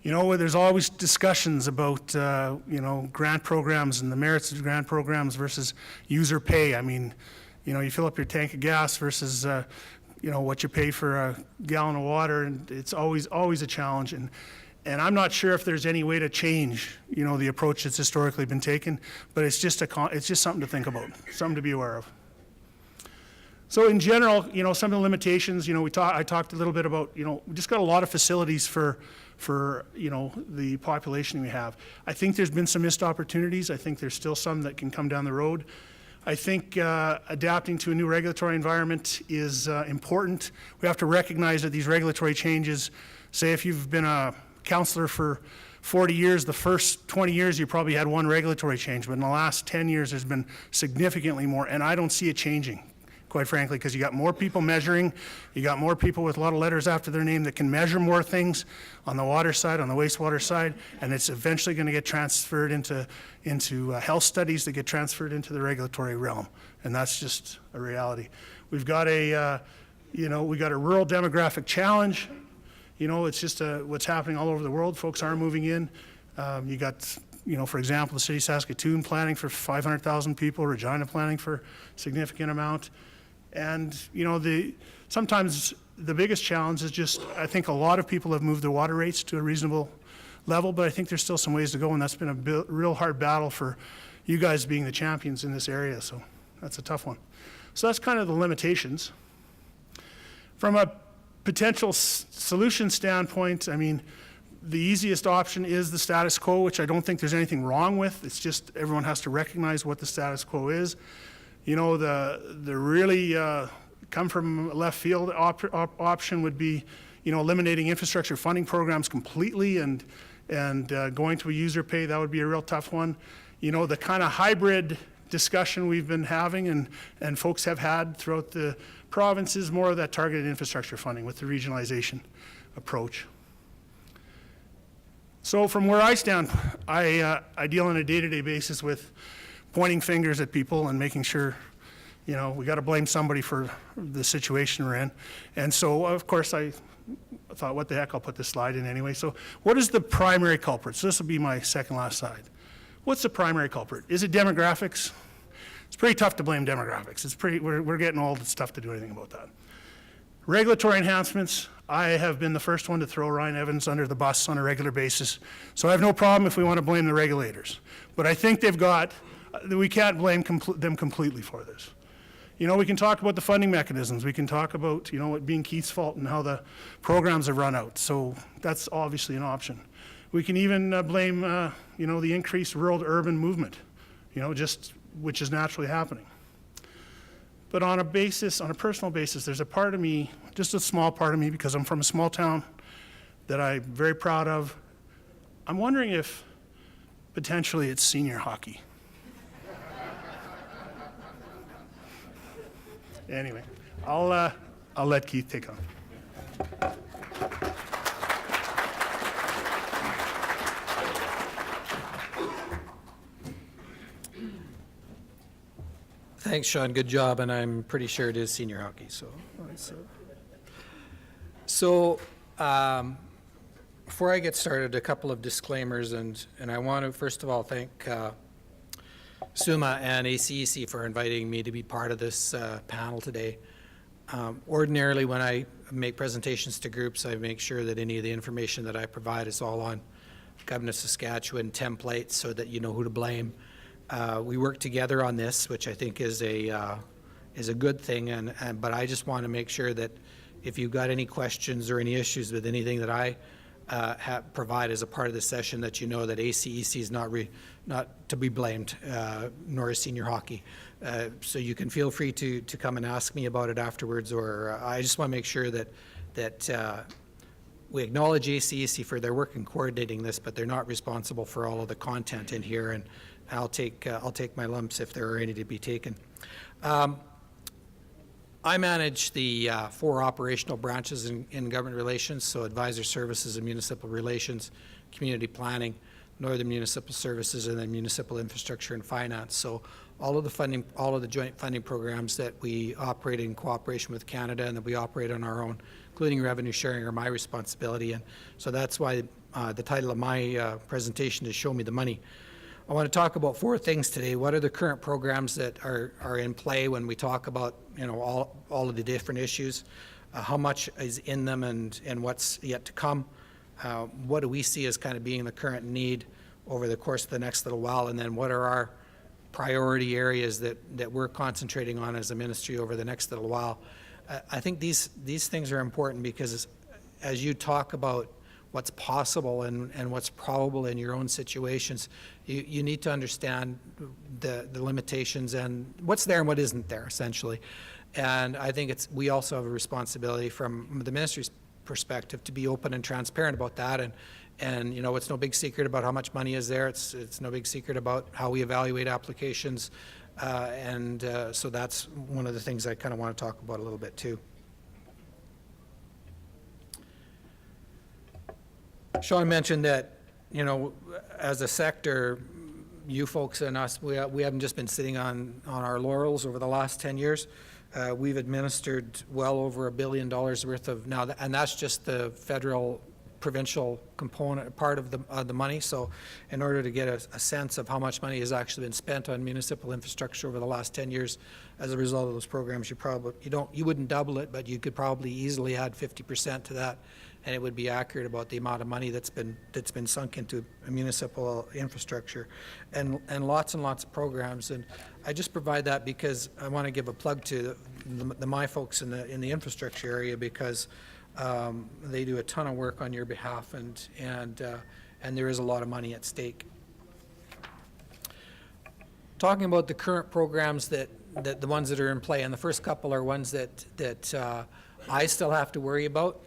You know, there's always discussions about, you know, grant programs and the merits of grant programs versus user pay. I mean, you know, you fill up your tank of gas versus you know, what you pay for a gallon of water, and it's always a challenge. And I'm not sure if there's any way to change, you know, the approach that's historically been taken, but it's just something to think about, something to be aware of. So in general, you know, some of the limitations, you know, I talked a little bit about, you know, we just got a lot of facilities for you know, the population we have. I think there's been some missed opportunities. I think there's still some that can come down the road. I think adapting to a new regulatory environment is important. We have to recognize that these regulatory changes, say if you've been a councillor for 40 years, the first 20 years you probably had one regulatory change, but in the last 10 years there's been significantly more, and I don't see it changing, quite frankly, because you got more people measuring, you got more people with a lot of letters after their name that can measure more things on the water side, on the wastewater side, and it's eventually going to get transferred into health studies that get transferred into the regulatory realm, and that's just a reality. We've got you know, we got a rural demographic challenge. You know, it's just what's happening all over the world. Folks are moving in. You got, you know, for example, the city of Saskatoon planning for 500,000 people, Regina planning for a significant amount. And, you know, sometimes the biggest challenge is just, I think a lot of people have moved their water rates to a reasonable level, but I think there's still some ways to go, and that's been a real hard battle for you guys being the champions in this area, so that's a tough one. So that's kind of the limitations. From a potential solution standpoint, I mean, the easiest option is the status quo, which I don't think there's anything wrong with. It's just everyone has to recognize what the status quo is. You know, the really come from left field option would be, you know, eliminating infrastructure funding programs completely and going to a user pay. That would be a real tough one. You know, the kind of hybrid discussion we've been having and folks have had throughout the province is more of that targeted infrastructure funding with the regionalization approach. So from where I stand, I deal on a day-to-day basis with pointing fingers at people and making sure, you know, we got to blame somebody for the situation we're in. And so, of course, I thought, what the heck, I'll put this slide in anyway. So what is the primary culprit? So this will be my second last slide. What's the primary culprit? Is it demographics? It's pretty tough to blame demographics. We're getting old. It's tough to do anything about that. Regulatory enhancements. I have been the first one to throw Ryan Evans under the bus on a regular basis. So I have no problem if we want to blame the regulators. But I think we can't blame them completely for this. You know, we can talk about the funding mechanisms. We can talk about, you know, it being Keith's fault and how the programs have run out. So that's obviously an option. We can even blame, you know, the increased rural to urban movement, you know, which is naturally happening. But on a personal basis, there's a part of me, just a small part of me, because I'm from a small town that I'm very proud of. I'm wondering if potentially it's senior hockey. Anyway, I'll let Keith take on. Thanks, Sean. Good job, and I'm pretty sure it is senior hockey. So before I get started, a couple of disclaimers, and I want to first of all thank SUMA and AECOM for inviting me to be part of this panel today. Ordinarily, when I make presentations to groups, I make sure that any of the information that I provide is all on Government of Saskatchewan templates so that you know who to blame. We work together on this, which I think is a good thing, but I just want to make sure that if you've got any questions or any issues with anything that I provide as a part of the session, that you know that AECOM is not to be blamed, nor is senior hockey. So you can feel free to come and ask me about it afterwards, or I just want to make sure that we acknowledge AECOM for their work in coordinating this, but they're not responsible for all of the content in here, and I'll take my lumps if there are any to be taken. I manage the 4 operational branches in government relations, so advisor services and municipal relations, community planning, northern municipal services, and then municipal infrastructure and finance. So all of the joint funding programs that we operate in cooperation with Canada and that we operate on our own, including revenue sharing, are my responsibility. And so that's why the title of my presentation is Show Me the Money. I want to talk about 4 things today. What are the current programs that are in play when we talk about, you know, all of the different issues? How much is in them and what's yet to come? What do we see as kind of being the current need over the course of the next little while? And then what are our priority areas that we're concentrating on as a ministry over the next little while? I think these things are important because as you talk about what's possible and what's probable in your own situations, you need to understand the limitations and what's there and what isn't there, essentially. And I think we also have a responsibility from the ministry's perspective to be open and transparent about that. And you know, it's no big secret about how much money is there. It's no big secret about how we evaluate applications. So that's one of the things I kind of want to talk about a little bit too. Sean mentioned that, you know, as a sector, you folks and us, we haven't just been sitting on our laurels over the last 10 years. We've administered well over $1 billion worth of now, and that's just the federal provincial component part of the money. So in order to get a sense of how much money has actually been spent on municipal infrastructure over the last 10 years as a result of those programs, you wouldn't double it, but you could probably easily add 50% to that, and it would be accurate about the amount of money that's been sunk into municipal infrastructure, and lots of programs. And I just provide that because I want to give a plug to my folks in the infrastructure area, because they do a ton of work on your behalf, and there is a lot of money at stake. Talking about the current programs that the ones that are in play, and the first couple are ones that I still have to worry about.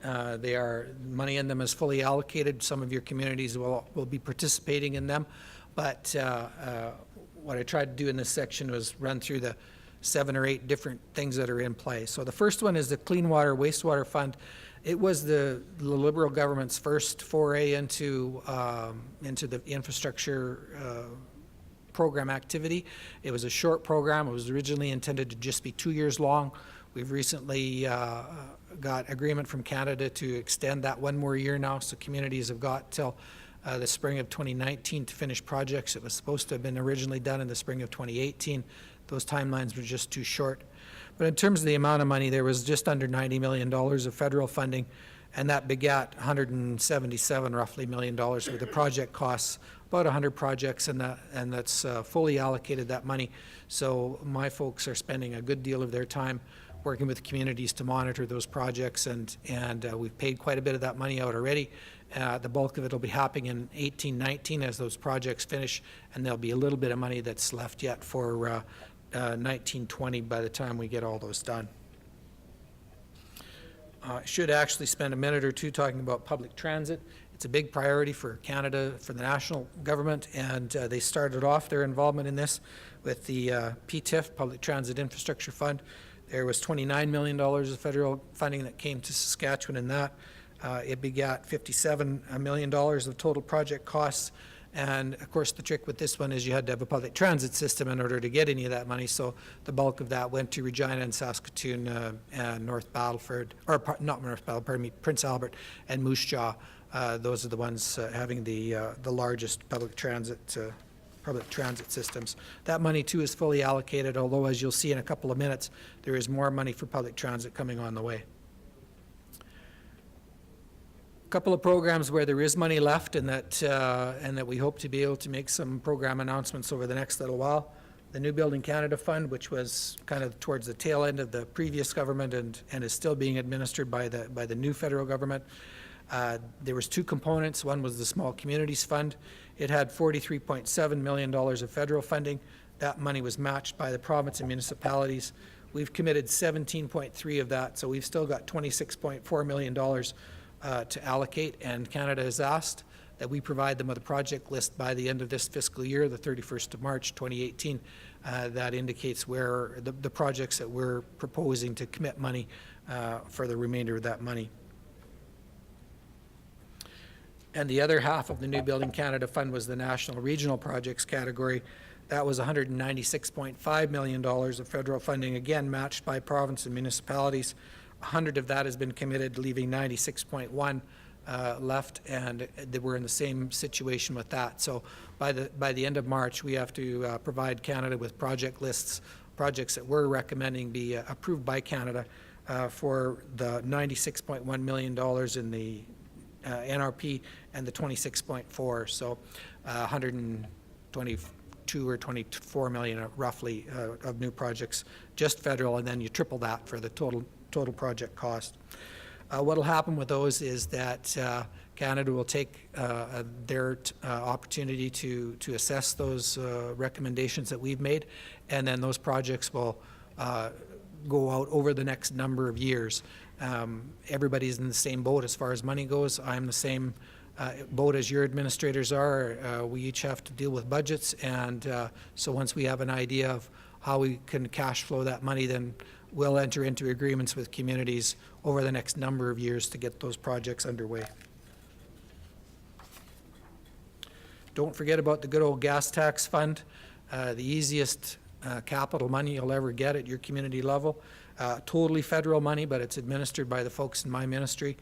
Money in them is fully allocated. Some of your communities will be participating in them, but what I tried to do in this section was run through 7 or 8 different things that are in play. So the first one is the Clean Water Wastewater Fund. It was the Liberal government's first foray into the infrastructure program activity. It was a short program. It was originally intended to just be 2 years long. We've recently got agreement from Canada to extend that 1 more year now, so communities have got till the spring of 2019 to finish projects. It was supposed to have been originally done in the spring of 2018. Those timelines were just too short. But in terms of the amount of money, there was just under $90 million of federal funding, and that begat 177 roughly million dollars with the project costs, about 100 projects, and that's fully allocated, that money. So my folks are spending a good deal of their time working with communities to monitor those projects, and we've paid quite a bit of that money out already. The bulk of it will be happening in 18-19 as those projects finish, and there'll be a little bit of money that's left yet for 19-20 by the time we get all those done. I should actually spend a minute or two talking about public transit. It's a big priority for Canada, for the national government, and they started off their involvement in this with the PTIF, Public Transit Infrastructure Fund. There was $29 million of federal funding that came to Saskatchewan in that. It begat $57 million of total project costs. And of course, the trick with this one is you had to have a public transit system in order to get any of that money. So the bulk of that went to Regina and Saskatoon and North Battleford, or not North Battleford, pardon me, Prince Albert and Moose Jaw. Those are the ones having the largest public transit systems. That money too is fully allocated, although as you'll see in a couple of minutes, there is more money for public transit coming on the way. A couple of programs where there is money left and that we hope to be able to make some program announcements over the next little while. The New Building Canada Fund, which was kind of towards the tail end of the previous government and is still being administered by the new federal government. There was 2 components. One was the Small Communities Fund. It had $43.7 million of federal funding. That money was matched by the province and municipalities. We've committed 17.3 of that, so we've still got $26.4 million to allocate, and Canada has asked that we provide them with a project list by the end of this fiscal year, the 31st of March 2018. That indicates where the projects that we're proposing to commit money for the remainder of that money. And the other half of the New Building Canada Fund was the National Regional Projects category. That was $196.5 million of federal funding, again matched by province and municipalities. 100 of that has been committed, leaving 96.1 left, and we're in the same situation with that. So by the end of March, we have to provide Canada with project lists, projects that we're recommending be approved by Canada for the $96.1 million in the NRP and the 26.4, so 122 or 24 million roughly of new projects, just federal, and then you triple that for the total project cost. What will happen with those is that Canada will take their opportunity to assess those recommendations that we've made, and then those projects will go out over the next number of years. Everybody's in the same boat as far as money goes. I'm the same boat as your administrators are. We each have to deal with budgets, and so once we have an idea of how we can cash flow that money, then we'll enter into agreements with communities over the next number of years to get those projects underway. Don't forget about the good old gas tax fund, the easiest capital money you'll ever get at your community level. Totally federal money, but it's administered by the folks in my ministry.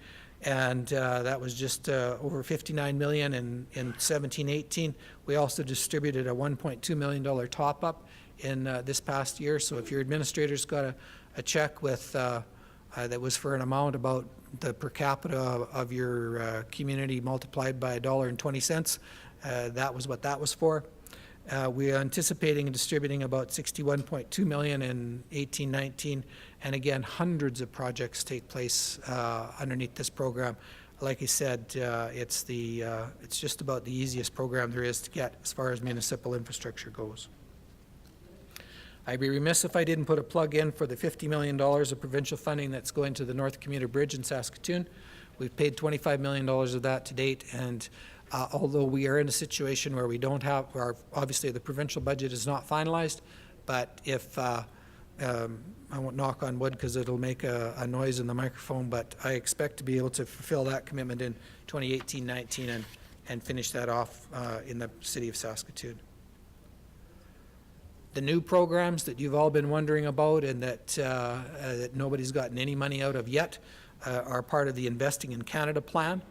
And that was just over $59 million in 17-18. We also distributed a $1.2 million top-up in this past year. So if your administrator's got a check with that was for an amount about the per capita of your community multiplied by $1.20, that was what that was for. We are anticipating and distributing about $61.2 million in 18-19, and again, hundreds of projects take place underneath this program. Like I said, it's just about the easiest program there is to get as far as municipal infrastructure goes. I'd be remiss if I didn't put a plug in for the $50 million of provincial funding that's going to the North Commuter Bridge in Saskatoon. We've paid $25 million of that to date, and although we are in a situation where we don't have, obviously the provincial budget is not finalized, but if I won't knock on wood because it'll make a noise in the microphone, but I expect to be able to fulfill that commitment in 2018-19 and finish that off in the city of Saskatoon. The new programs that you've all been wondering about and that nobody's gotten any money out of yet are part of the Investing in Canada plan.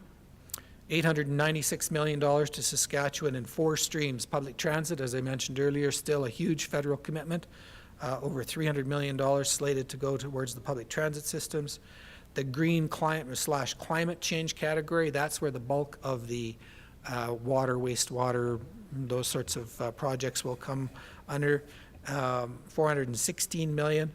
$896 million to Saskatchewan in 4 streams. Public transit, as I mentioned earlier, still a huge federal commitment. Over $300 million slated to go towards the public transit systems. The green climate change category, that's where the bulk of the water, wastewater, those sorts of projects will come under. $416 million.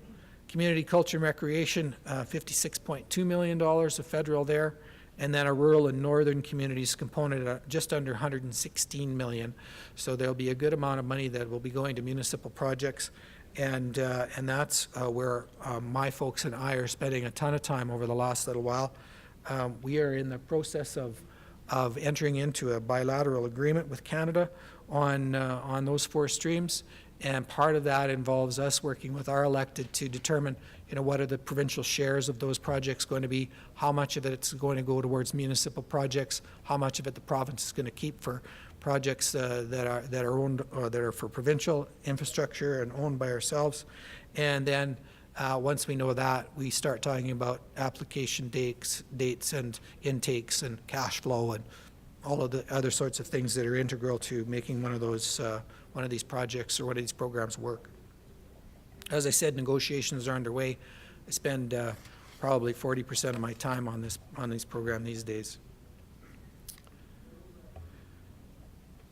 Community culture and recreation, $56.2 million of federal there. And then a rural and northern communities component at just under $116 million. So there'll be a good amount of money that will be going to municipal projects. And that's where my folks and I are spending a ton of time over the last little while. We are in the process of entering into a bilateral agreement with Canada on those 4 streams. And part of that involves us working with our elected to determine, what are the provincial shares of those projects going to be, how much of it's going to go towards municipal projects, how much of it the province is going to keep for projects that are owned or that are for provincial infrastructure and owned by ourselves. And then once we know that, we start talking about application dates and intakes and cash flow and all of the other sorts of things that are integral to making one of these projects or one of these programs work. As I said, negotiations are underway. I spend probably 40% of my time on this program these days.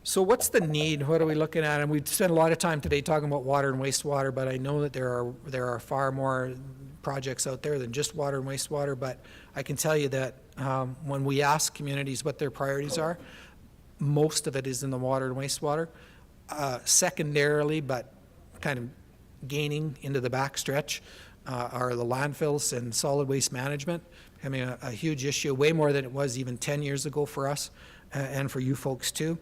So what's the need? What are we looking at? And we spent a lot of time today talking about water and wastewater, but I know that there are far more projects out there than just water and wastewater. But I can tell you that when we ask communities what their priorities are, most of it is in the water and wastewater. Secondarily, but kind of gaining into the backstretch, are the landfills and solid waste management, becoming a huge issue, way more than it was even 10 years ago for us and for you folks too.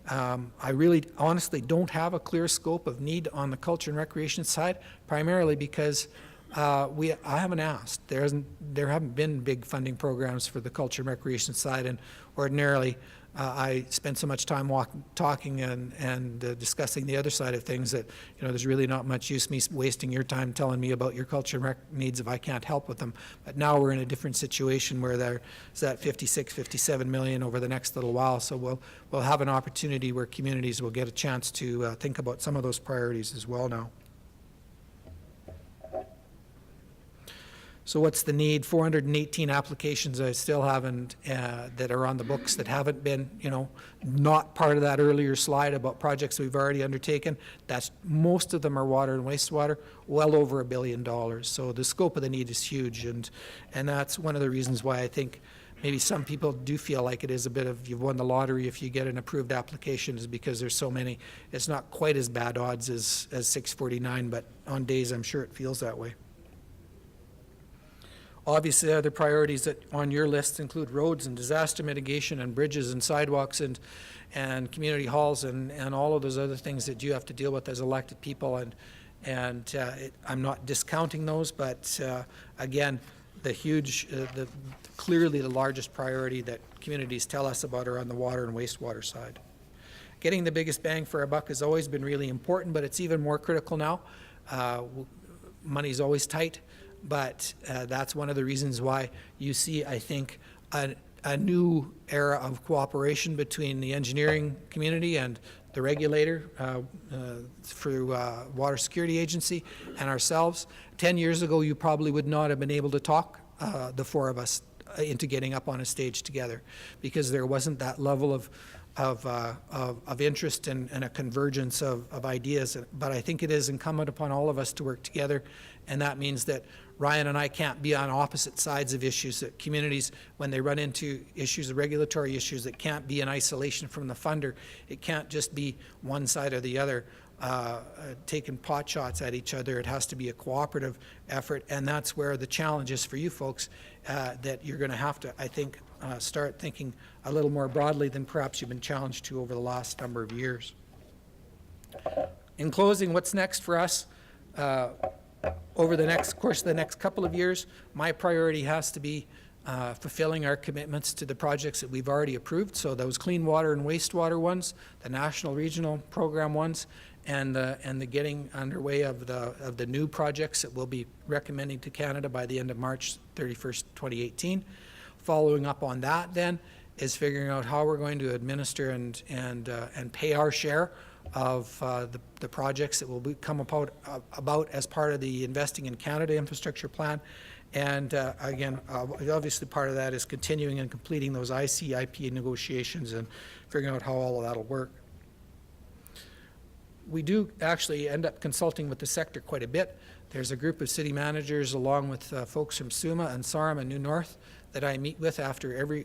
I really honestly don't have a clear scope of need on the culture and recreation side, primarily because I haven't asked. There haven't been big funding programs for the culture and recreation side, and ordinarily I spend so much time talking and discussing the other side of things that there's really not much use me wasting your time telling me about your culture and rec needs if I can't help with them. But now we're in a different situation where there's that 57 million over the next little while, so we'll have an opportunity where communities will get a chance to think about some of those priorities as well now. So what's the need? 418 applications I still haven't, that are on the books that haven't been, not part of that earlier slide about projects we've already undertaken. Most of them are water and wastewater, well over $1 billion. So the scope of the need is huge, and that's one of the reasons why I think maybe some people do feel like it is a bit of you've won the lottery if you get an approved application, is because there's so many. It's not quite as bad odds as 649, but on days I'm sure it feels that way. Obviously, other priorities that on your list include roads and disaster mitigation and bridges and sidewalks and community halls and all of those other things that you have to deal with as elected people. I'm not discounting those, but again, clearly the largest priority that communities tell us about are on the water and wastewater side. Getting the biggest bang for our buck has always been really important, but it's even more critical now. Money's always tight. But that's one of the reasons why you see, I think, a new era of cooperation between the engineering community and the regulator through Water Security Agency and ourselves. 10 years ago, you probably would not have been able to talk the 4 of us into getting up on a stage together, because there wasn't that level of interest and a convergence of ideas. But I think it is incumbent upon all of us to work together, and that means that Ryan and I can't be on opposite sides of issues. That communities, when they run into issues, regulatory issues, that can't be in isolation from the funder. It can't just be one side or the other taking pot shots at each other. It has to be a cooperative effort, and that's where the challenge is for you folks, that you're going to have to, I think, start thinking a little more broadly than perhaps you've been challenged to over the last number of years. In closing, what's next for us? over the course of the next couple of years, my priority has to be fulfilling our commitments to the projects that we've already approved. So those clean water and wastewater ones, the national regional program ones, and the getting underway of the new projects that we'll be recommending to Canada by the end of March 31st, 2018. Following up on that then is figuring out how we're going to administer and pay our share of the projects that will come about as part of the Investing in Canada infrastructure plan. And again, obviously part of that is continuing and completing those ICIP negotiations and figuring out how all of that will work. We do actually end up consulting with the sector quite a bit. There's a group of city managers along with folks from SUMA and SARM and New North that I meet with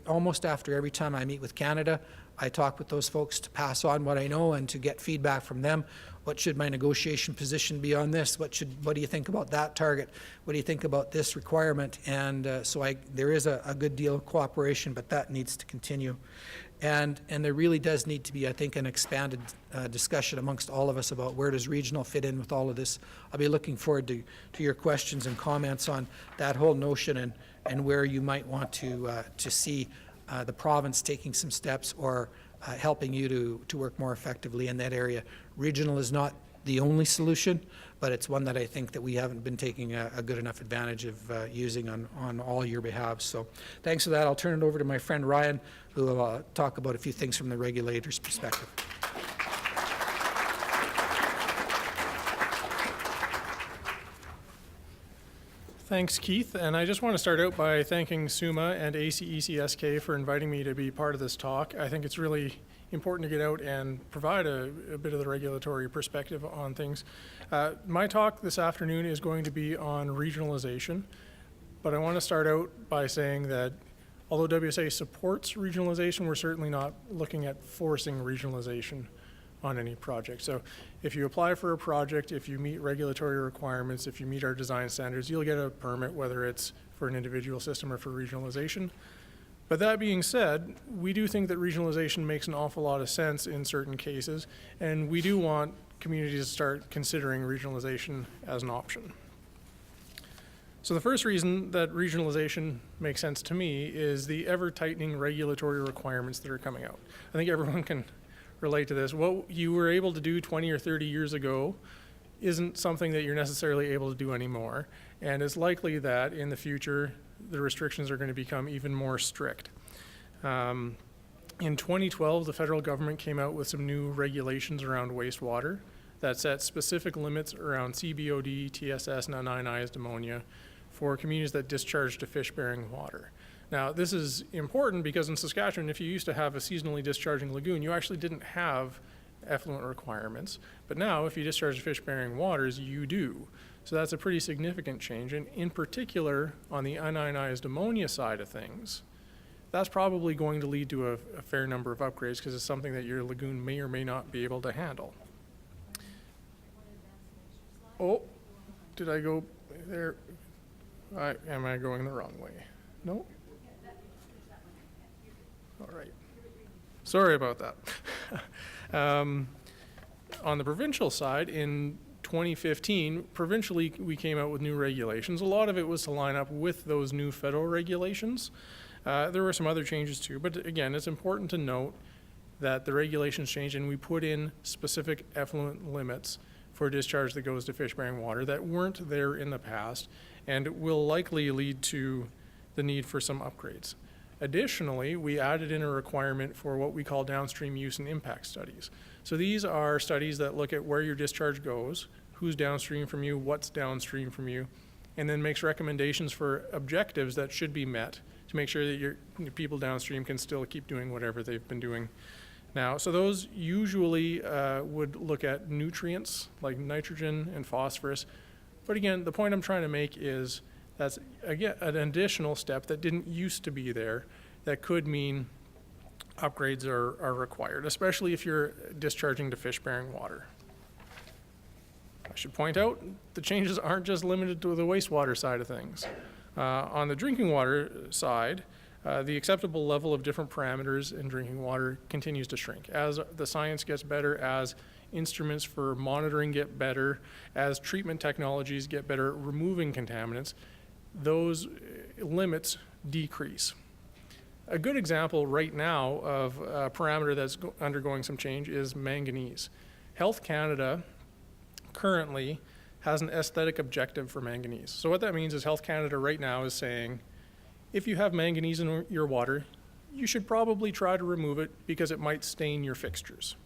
almost after every time I meet with Canada. I talk with those folks to pass on what I know and to get feedback from them. What should my negotiation position be on this? What do you think about that target? What do you think about this requirement? And so there is a good deal of cooperation, but that needs to continue. And there really does need to be, I think, an expanded discussion amongst all of us about where does regional fit in with all of this. I'll be looking forward to your questions and comments on that whole notion and where you might want to see the province taking some steps or helping you to work more effectively in that area. Regional is not the only solution, but it's one that I think that we haven't been taking a good enough advantage of using on all your behalf. So thanks for that. I'll turn it over to my friend Ryan, who will talk about a few things from the regulator's perspective. Thanks, Keith. And I just want to start out by thanking SUMA and AECOM for inviting me to be part of this talk. I think it's really important to get out and provide a bit of the regulatory perspective on things. My talk this afternoon is going to be on regionalization, but I want to start out by saying that although WSA supports regionalization, we're certainly not looking at forcing regionalization on any project. So if you apply for a project, if you meet regulatory requirements, if you meet our design standards, you'll get a permit, whether it's for an individual system or for regionalization. But that being said, we do think that regionalization makes an awful lot of sense in certain cases, and we do want communities to start considering regionalization as an option. So the first reason that regionalization makes sense to me is the ever-tightening regulatory requirements that are coming out. I think everyone can relate to this. What you were able to do 20 or 30 years ago isn't something that you're necessarily able to do anymore, and it's likely that in the future the restrictions are going to become even more strict. In 2012, the federal government came out with some new regulations around wastewater that set specific limits around CBOD, TSS, and unionized ammonia for communities that discharge to fish-bearing water. Now, this is important because in Saskatchewan, if you used to have a seasonally discharging lagoon, you actually didn't have effluent requirements. But now, if you discharge to fish-bearing waters, you do. So that's a pretty significant change. And in particular, on the unionized ammonia side of things, that's probably going to lead to a fair number of upgrades because it's something that your lagoon may or may not be able to handle. Oh, did I go there? Am I going the wrong way? No? All right. Sorry about that. On the provincial side, in 2015, provincially we came out with new regulations. A lot of it was to line up with those new federal regulations. There were some other changes too, but again, it's important to note that the regulations changed and we put in specific effluent limits for discharge that goes to fish-bearing water that weren't there in the past and will likely lead to the need for some upgrades. Additionally, we added in a requirement for what we call downstream use and impact studies. So these are studies that look at where your discharge goes, who's downstream from you, what's downstream from you, and then makes recommendations for objectives that should be met to make sure that your people downstream can still keep doing whatever they've been doing now. So those usually would look at nutrients like nitrogen and phosphorus. But again, the point I'm trying to make is that's, again, an additional step that didn't used to be there that could mean upgrades are required, especially if you're discharging to fish-bearing water. I should point out the changes aren't just limited to the wastewater side of things. On the drinking water side, the acceptable level of different parameters in drinking water continues to shrink. As the science gets better, as instruments for monitoring get better, as treatment technologies get better at removing contaminants, those limits decrease. A good example right now of a parameter that's undergoing some change is manganese. Health Canada currently has an aesthetic objective for manganese. So what that means is Health Canada right now is saying, if you have manganese in your water, you should probably try to remove it because it might stain your fixtures.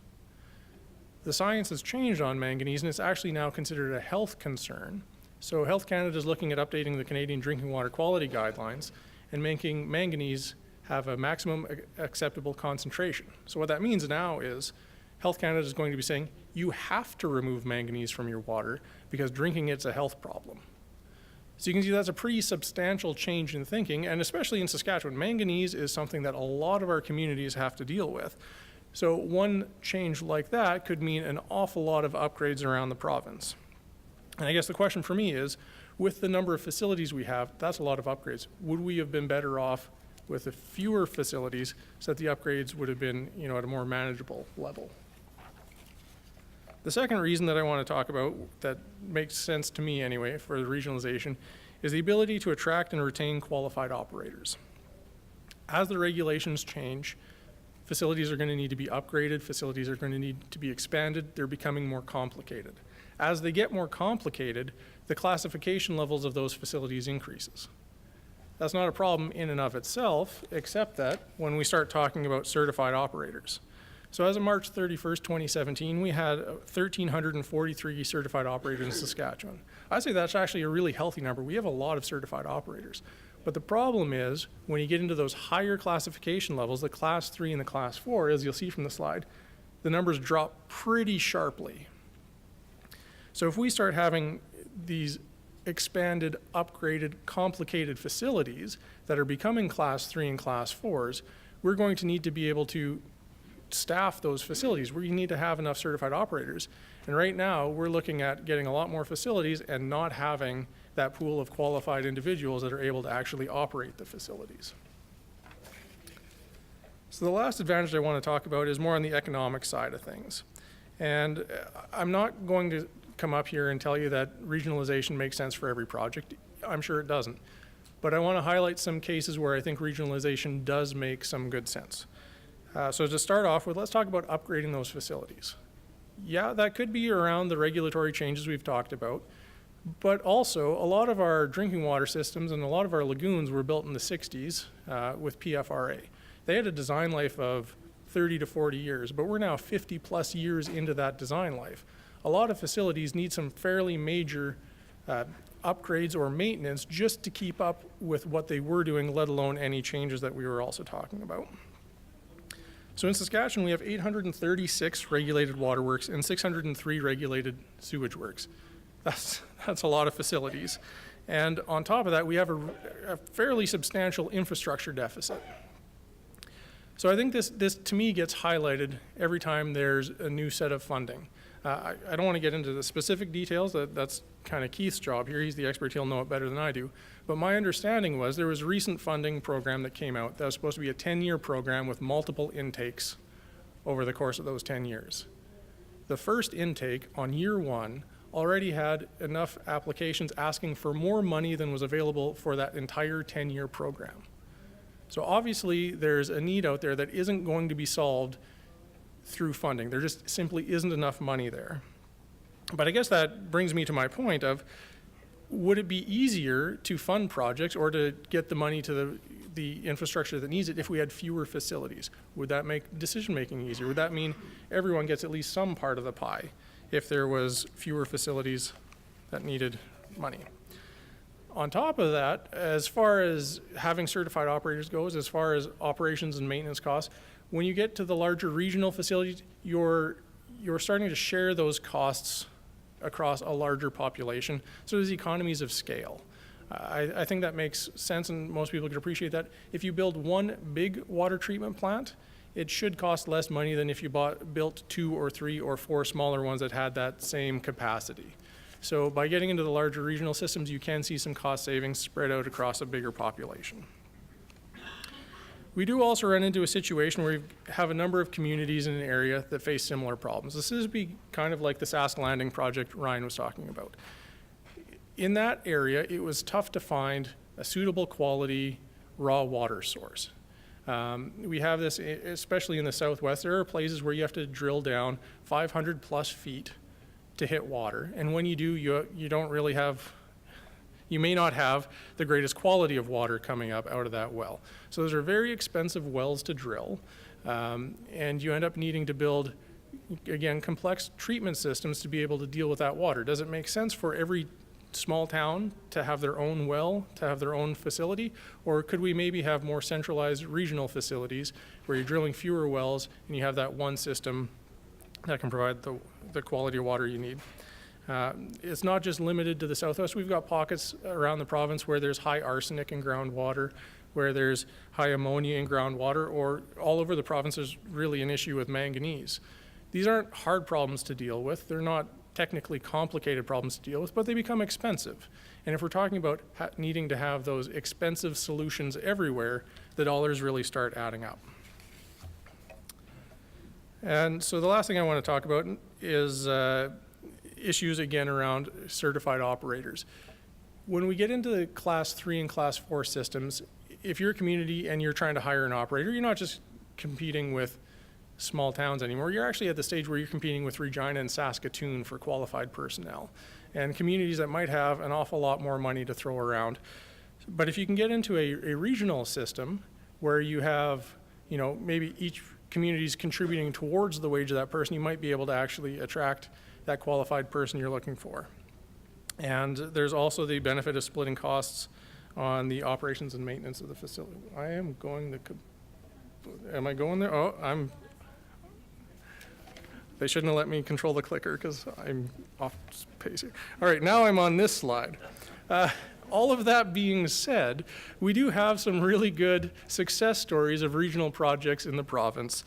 The science has changed on manganese, and it's actually now considered a health concern. So Health Canada is looking at updating the Canadian Drinking Water Quality Guidelines and making manganese have a maximum acceptable concentration. So what that means now is Health Canada is going to be saying, you have to remove manganese from your water because drinking it's a health problem. So you can see that's a pretty substantial change in thinking, and especially in Saskatchewan, manganese is something that a lot of our communities have to deal with. So one change like that could mean an awful lot of upgrades around the province. And I guess the question for me is, with the number of facilities we have, that's a lot of upgrades. Would we have been better off with fewer facilities so that the upgrades would have been, at a more manageable level? The second reason that I want to talk about that makes sense to me anyway for the regionalization is the ability to attract and retain qualified operators. As the regulations change, facilities are going to need to be upgraded, facilities are going to need to be expanded, they're becoming more complicated. As they get more complicated, the classification levels of those facilities increases. That's not a problem in and of itself, except that when we start talking about certified operators. So as of March 31st, 2017, we had 1,343 certified operators in Saskatchewan. I'd say that's actually a really healthy number. We have a lot of certified operators. But the problem is, when you get into those higher classification levels, the Class 3 and the Class 4, as you'll see from the slide, the numbers drop pretty sharply. So if we start having these expanded, upgraded, complicated facilities that are becoming Class 3 and Class 4s, we're going to need to be able to staff those facilities. We need to have enough certified operators. And right now, we're looking at getting a lot more facilities and not having that pool of qualified individuals that are able to actually operate the facilities. So the last advantage I want to talk about is more on the economic side of things. And I'm not going to come up here and tell you that regionalization makes sense for every project. I'm sure it doesn't. But I want to highlight some cases where I think regionalization does make some good sense. So to start off with, let's talk about upgrading those facilities. Yeah, that could be around the regulatory changes we've talked about, but also a lot of our drinking water systems and a lot of our lagoons were built in the 60s with PFRA. They had a design life of 30 to 40 years, but we're now 50 plus years into that design life. A lot of facilities need some fairly major upgrades or maintenance just to keep up with what they were doing, let alone any changes that we were also talking about. So in Saskatchewan, we have 836 regulated waterworks and 603 regulated sewage works. That's a lot of facilities. And on top of that, we have a fairly substantial infrastructure deficit. So I think this to me gets highlighted every time there's a new set of funding. I don't want to get into the specific details. That's kind of Keith's job here. He's the expert. He'll know it better than I do. But my understanding was there was a recent funding program that came out that was supposed to be a 10-year program with multiple intakes over the course of those 10 years. The first intake on year one already had enough applications asking for more money than was available for that entire 10-year program. So obviously there's a need out there that isn't going to be solved through funding. There just simply isn't enough money there. But I guess that brings me to my point of, would it be easier to fund projects or to get the money to the infrastructure that needs it if we had fewer facilities? Would that make decision-making easier? Would that mean everyone gets at least some part of the pie if there was fewer facilities that needed money? On top of that, as far as having certified operators goes, as far as operations and maintenance costs, when you get to the larger regional facilities, you're starting to share those costs across a larger population. So there's economies of scale. I think that makes sense, and most people could appreciate that. If you build one big water treatment plant, it should cost less money than if you built 2 or 3 or 4 smaller ones that had that same capacity. So by getting into the larger regional systems, you can see some cost savings spread out across a bigger population. We do also run into a situation where we have a number of communities in an area that face similar problems. This is kind of like the Sask Landing project Ryan was talking about. In that area, it was tough to find a suitable quality raw water source. We have this, especially in the Southwest, there are places where you have to drill down 500 plus feet to hit water. And when you do, you don't really have, you may not have the greatest quality of water coming up out of that well. So those are very expensive wells to drill. And you end up needing to build, again, complex treatment systems to be able to deal with that water. Does it make sense for every small town to have their own well, to have their own facility? Or could we maybe have more centralized regional facilities where you're drilling fewer wells and you have that one system that can provide the quality of water you need? It's not just limited to the Southwest. We've got pockets around the province where there's high arsenic in groundwater, where there's high ammonia in groundwater, or all over the province there's really an issue with manganese. These aren't hard problems to deal with. They're not technically complicated problems to deal with, but they become expensive. And if we're talking about needing to have those expensive solutions everywhere, the dollars really start adding up. And so the last thing I want to talk about is issues again around certified operators. When we get into the class 3 and class 4 systems, if you're a community and you're trying to hire an operator, you're not just competing with small towns anymore. You're actually at the stage where you're competing with Regina and Saskatoon for qualified personnel, and communities that might have an awful lot more money to throw around. But if you can get into a regional system where you have, you know, maybe each community is contributing towards the wage of that person, you might be able to actually attract that qualified person you're looking for. And there's also the benefit of splitting costs on the operations and maintenance of the facility. I am going to, am I going there? Oh, they shouldn't have let me control the clicker because I'm off pace here. All right, now I'm on this slide. All of that being said, we do have some really good success stories of regional projects in the province.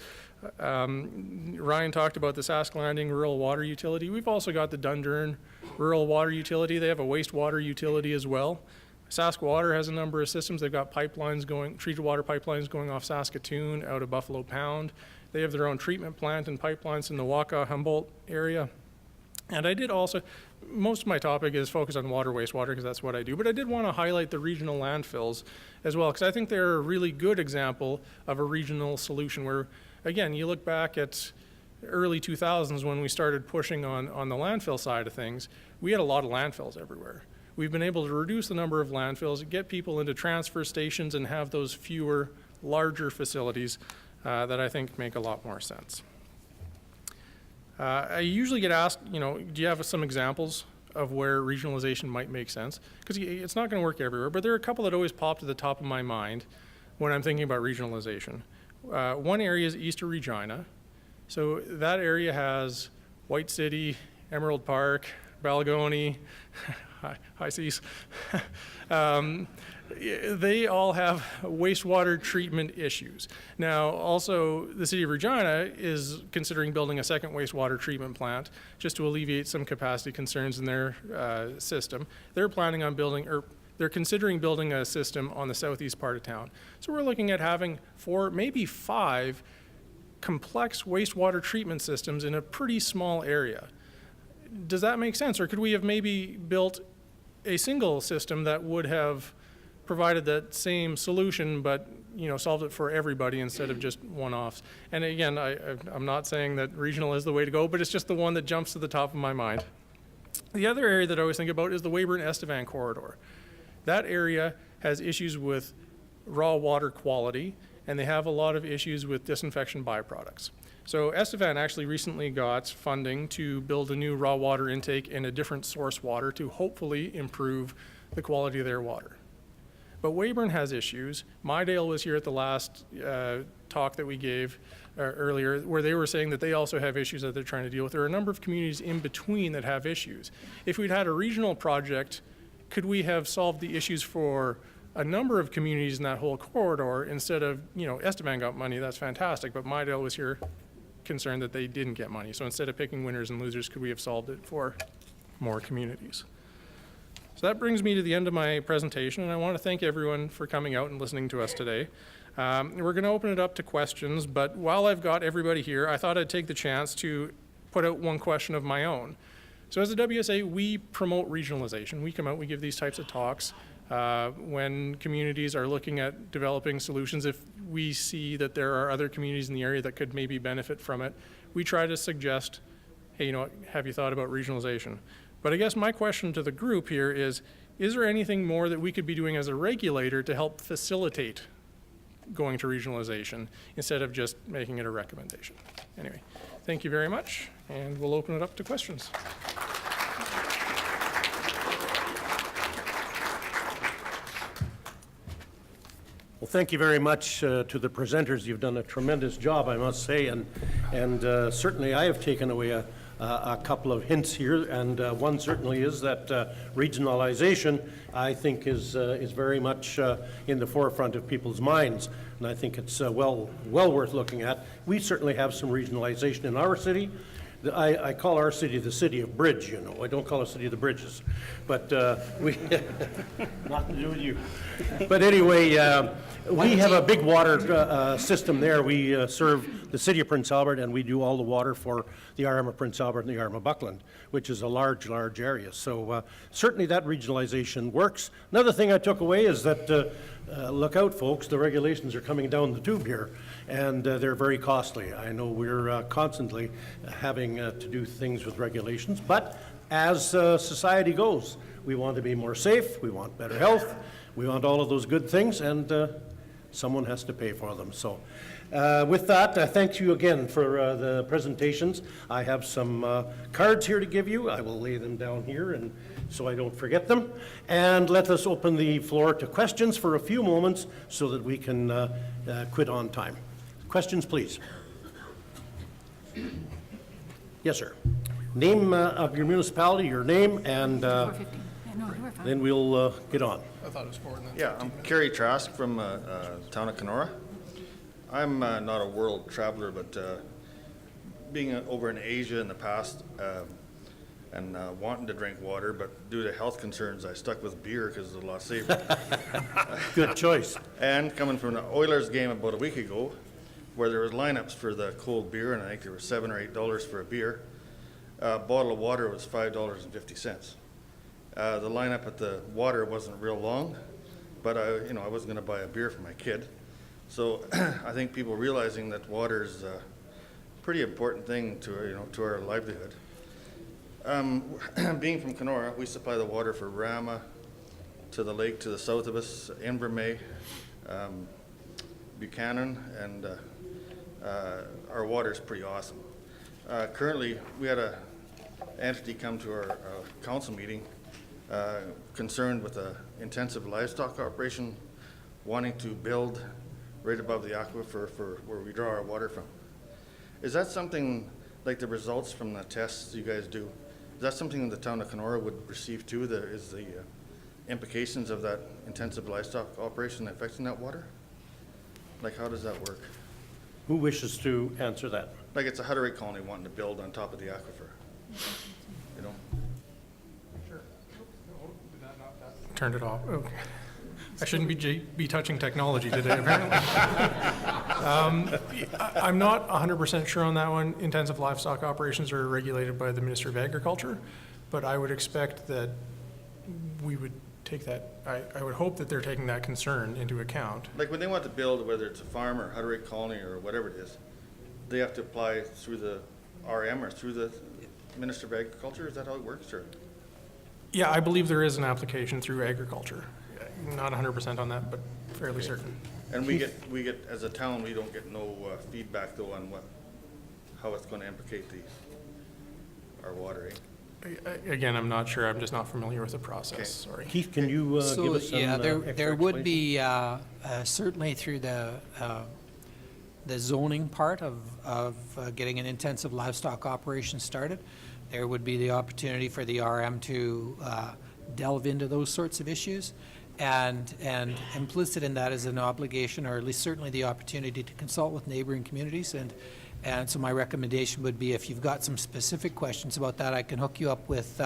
Ryan talked about the Sask Landing Rural Water Utility. We've also got the Dundurn Rural Water Utility. They have a wastewater utility as well. Sask Water has a number of systems. They've got pipelines going, treated water pipelines going off Saskatoon out of Buffalo Pound. They have their own treatment plant and pipelines in the Waka-Humboldt area. And I did also, most of my topic is focused on water, wastewater, because that's what I do, but I did want to highlight the regional landfills as well, because I think they're a really good example of a regional solution where, again, you look back at early 2000s when we started pushing on the landfill side of things, we had a lot of landfills everywhere. We've been able to reduce the number of landfills, get people into transfer stations, and have those fewer, larger facilities that I think make a lot more sense. I usually get asked, you know, do you have some examples of where regionalization might make sense? Because it's not going to work everywhere, but there are a couple that always pop to the top of my mind when I'm thinking about regionalization. One area is east of Regina. So that area has White City, Emerald Park, Balgony, High Seas. They all have wastewater treatment issues. Now, also, the city of Regina is considering building a second wastewater treatment plant just to alleviate some capacity concerns in their system. They're planning on building, or they're considering building a system on the southeast part of town. So we're looking at having 4, maybe 5 complex wastewater treatment systems in a pretty small area. Does that make sense? Or could we have maybe built a single system that would have provided that same solution, but, you know, solved it for everybody instead of just one-offs? And again, I'm not saying that regional is the way to go, but it's just the one that jumps to the top of my mind. The other area that I always think about is the Weyburn-Estevan corridor. That area has issues with raw water quality, and they have a lot of issues with disinfection byproducts. So Estevan actually recently got funding to build a new raw water intake and a different source water to hopefully improve the quality of their water. But Weyburn has issues. Mydale was here at the last talk that we gave earlier, where they were saying that they also have issues that they're trying to deal with. There are a number of communities in between that have issues. If we'd had a regional project, could we have solved the issues for a number of communities in that whole corridor instead of, you know, Estevan got money, that's fantastic, but Mydale was here concerned that they didn't get money. So instead of picking winners and losers, could we have solved it for more communities? So that brings me to the end of my presentation, and I want to thank everyone for coming out and listening to us today. We're going to open it up to questions, but while I've got everybody here, I thought I'd take the chance to put out one question of my own. So as a WSA, we promote regionalization. We come out, we give these types of talks when communities are looking at developing solutions. If we see that there are other communities in the area that could maybe benefit from it, we try to suggest, hey, you know what, have you thought about regionalization? But I guess my question to the group here is there anything more that we could be doing as a regulator to help facilitate going to regionalization instead of just making it a recommendation? Anyway, thank you very much, and we'll open it up to questions. Well, thank you very much to the presenters. You've done a tremendous job, I must say, and certainly I have taken away a couple of hints here, and one certainly is that regionalization, I think, is very much in the forefront of people's minds, and I think it's well worth looking at. We certainly have some regionalization in our city. I call our city the city of bridge, you know. I don't call it city of the bridges, but we nothing to do with you. But anyway, we have a big water system there. We serve the city of Prince Albert, and we do all the water for the RM of Prince Albert and the RM of Buckland, which is a large area. So certainly that regionalization works. Another thing I took away is that look out, folks, the regulations are coming down the tube here, and they're very costly. I know we're constantly having to do things with regulations, but as society goes, we want to be more safe, we want better health, we want all of those good things, and someone has to pay for them. So with that, thank you again for the presentations. I have some cards here to give you. I will lay them down here and so I don't forget them. And let us open the floor to questions for a few moments so that we can quit on time. Questions, please. Yes, sir. Name of your municipality, your name, and 4:50. No, you were fine. then we'll get on. I thought it was 4 and then Yeah, I'm Kerry Trask from town of Kenora. I'm not a world traveler, but being over in Asia in the past and wanting to drink water, but due to health concerns, I stuck with beer because it's a lot safer. Good choice. And coming from an Oilers game about a week ago, where there was lineups for the cold beer, and I think there were $7 or $8 for a beer. A bottle of water was $5.50. The lineup at the water wasn't real long, but I was going to buy a beer for my kid. So I think people realizing that water is a pretty important thing to our livelihood. Being from Kenora, we supply the water for Rama, to the lake to the south of us, Invermay, Buchanan, and our water is pretty awesome. Currently, we had an entity come to our council meeting concerned with an intensive livestock operation, wanting to build right above the aquifer for where we draw our water from. Is that something like the results from the tests you guys do? Is that something the town of Kenora would receive too? Is the implications of that intensive livestock operation affecting that water? Like, how does that work? Who wishes to answer that? Like, it's a Hutterick colony wanting to build on top of the aquifer. You know? turned it off. Okay. I shouldn't be touching technology today, apparently. I'm not 100% sure on that one. Intensive livestock operations are regulated by the Minister of Agriculture, but I would expect that we would take that, I would hope that they're taking that concern into account. Like when they want to build, whether it's a farm or Hutterick colony or whatever it is, they have to apply through the RM or through the Minister of Agriculture? Is that how it works, or? Yeah, I believe there is an application through agriculture. Not 100% on that, but fairly certain. And we get, as a town, we don't get no feedback though on how it's going to implicate our water, eh? Again, I'm not sure. I'm just not familiar with the process. Sorry. Keith, can you give us some Yeah, there extra would explanation? be, certainly through the zoning part of getting an intensive livestock operation started, there would be the opportunity for the RM to delve into those sorts of issues. And implicit in that is an obligation, or at least certainly the opportunity to consult with neighboring communities. And so my recommendation would be, if you've got some specific questions about that, I can hook you up with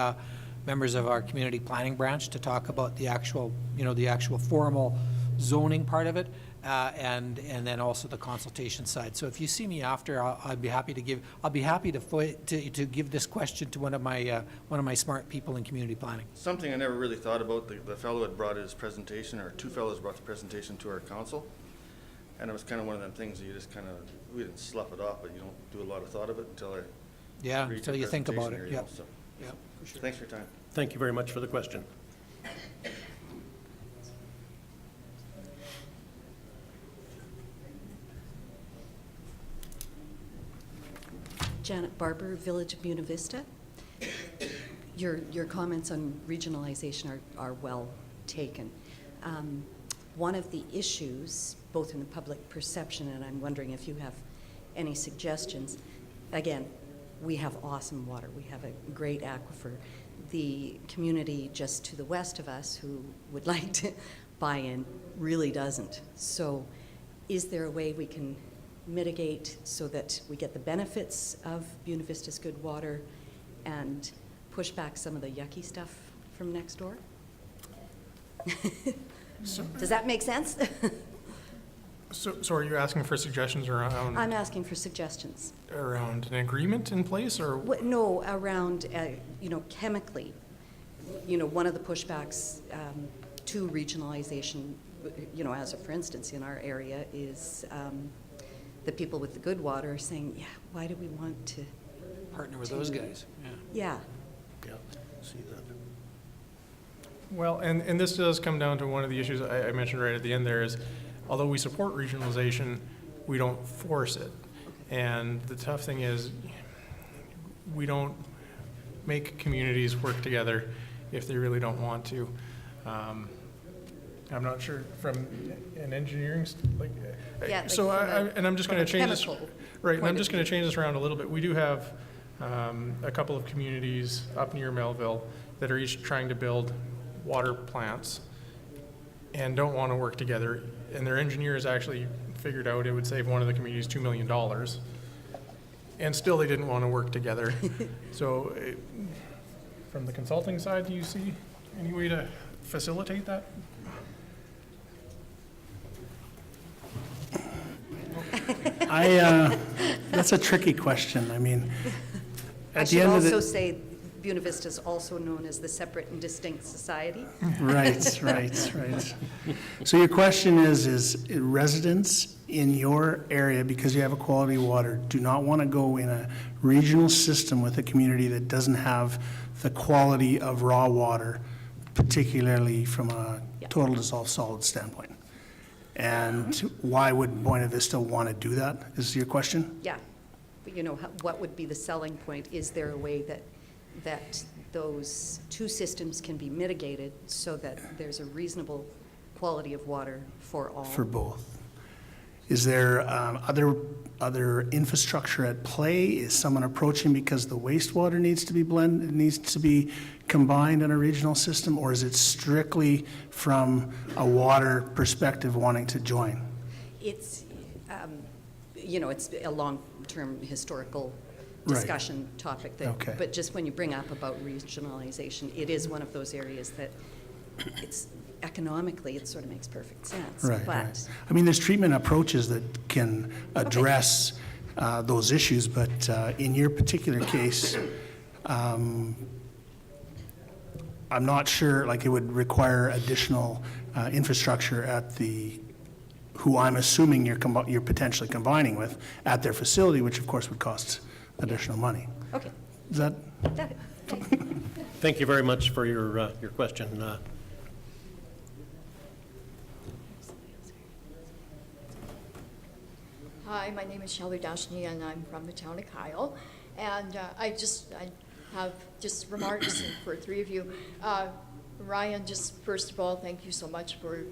members of our community planning branch to talk about the actual, the actual formal zoning part of it, and then also the consultation side. So if you see me after, I'd be happy to give this question to one of my smart people in community planning. Something I never really thought about, the fellow had brought his presentation, or two fellows brought the presentation to our council. And it was kind of one of them things that you just kind of, we didn't slough it off, but you don't do a lot of thought of it until I Yeah, read until your you think about presentation it, here, yep. so. Yep, for sure. Thanks for your time. Thank you very much for the question. Janet Barber, Village of Buena Vista. Your comments on regionalization are well taken. One of the issues, both in the public perception, and I'm wondering if you have any suggestions, again, we have awesome water. We have a great aquifer. The community just to the west of us who would like to buy in really doesn't. So is there a way we can mitigate so that we get the benefits of Buena Vista's good water and push back some of the yucky stuff from next door? Does that make sense? So are you asking for suggestions around? I'm asking for suggestions. Around an agreement in place, or? No, around, chemically. One of the pushbacks to regionalization, as a for instance in our area is the people with the good water are saying, yeah, why do we want to Partner with those guys, yeah. Yeah. Yeah, see that. Well, and this does come down to one of the issues I mentioned right at the end there is, although we support regionalization, we don't force it. And the tough thing is, we don't make communities work together if they really don't want to. I'm not sure from an engineering, Yeah, so like and I'm just going to change this, chemical right, and point I'm of just going to view. change this around a little bit. We do have a couple of communities up near Melville that are each trying to build water plants and don't want to work together. And their engineers actually figured out it would save one of the communities $2 million. And still they didn't want to work together. So from the consulting side, do you see any way to facilitate that? That's a tricky question. I mean, I at the should end of also the, say Buena Vista is also known as the Separate and Distinct Society. right. So your question is residents in your area, because you have a quality water, do not want to go in a regional system with a community that doesn't have the quality of raw water, particularly from a Yeah. total dissolved solid standpoint. And why would Buena Vista want to do that, is your question? Yeah, but what would be the selling point? Is there a way that those two systems can be mitigated so that there's a reasonable quality of water for all? For both. Is there other infrastructure at play? Is someone approaching because the wastewater needs to be blended, needs to be combined in a regional system? Or is it strictly from a water perspective wanting to join? It's, it's a long-term historical Right. discussion topic Okay. but just when you bring up about regionalization, it is one of those areas that it's economically, it sort of makes perfect sense. Right. But I mean, there's treatment approaches that can address those issues, but in your particular case, I'm not sure, it would require additional infrastructure at who I'm assuming you're potentially combining with, at their facility, which of course would cost additional money. Okay, Is that? that, Thank you very much for your question. Hi, my name is Shelley Dashny, and I'm from the town of Kyle. And I have just remarks for three of you. Ryan, just first of all, thank you so much for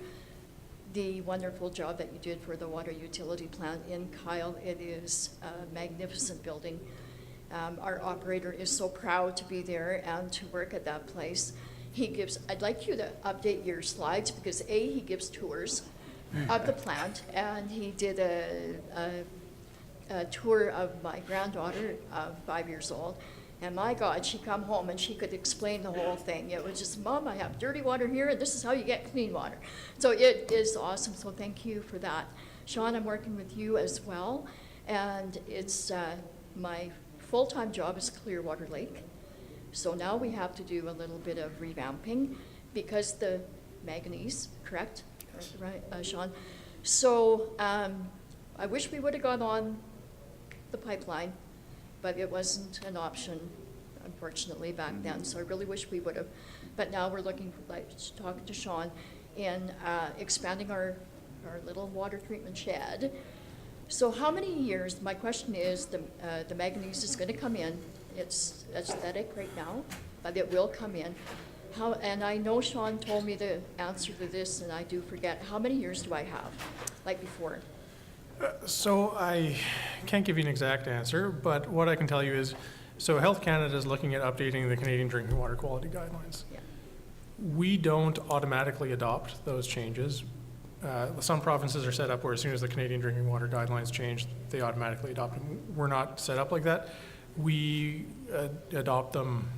the wonderful job that you did for the water utility plant in Kyle. It is a magnificent building. Our operator is so proud to be there and to work at that place. I'd like you to update your slides because he gives tours of the plant, and he did a tour of my granddaughter, 5 years old, And my God, she come home and she could explain the whole thing. It was just, Mom, I have dirty water here, and this is how you get clean water. So it is awesome, so thank you for that. Sean, I'm working with you as well, and it's, my full-time job is Clearwater Lake. So now we have to do a little bit of revamping because the manganese, correct? Right, Sean? So I wish we would have gone on the pipeline, but it wasn't an option, unfortunately, back then. So I really wish we would have. But now we're looking, like talking to Sean, in expanding our little water treatment shed. So how many years, my question is, the manganese is gonna come in. It's aesthetic right now, but it will come in. How, and I know Sean told me the answer to this, and I do forget. How many years do I have, like before? So I can't give you an exact answer, but what I can tell you is, so Health Canada is looking at updating the Canadian Drinking Water Quality Guidelines. Yeah. We don't automatically adopt those changes. Some provinces are set up where as soon as the Canadian Drinking Water Guidelines change, they automatically adopt them. We're not set up like that. We adopt them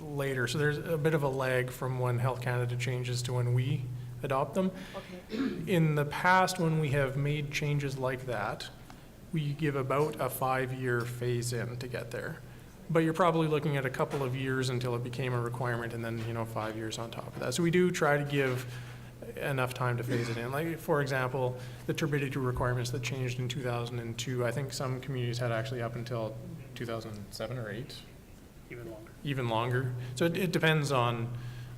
later. So there's a bit of a lag from when Health Canada changes to when we adopt them. Okay. In the past, when we have made changes like that, we give about a 5-year phase in to get there. But you're probably looking at a couple of years until it became a requirement, and then, 5 years on top of that. So we do try to give enough time to phase it in. Like, for example, the turbidity requirements that changed in 2002, I think some communities had actually up until 2007 or 8. Even longer. So it depends on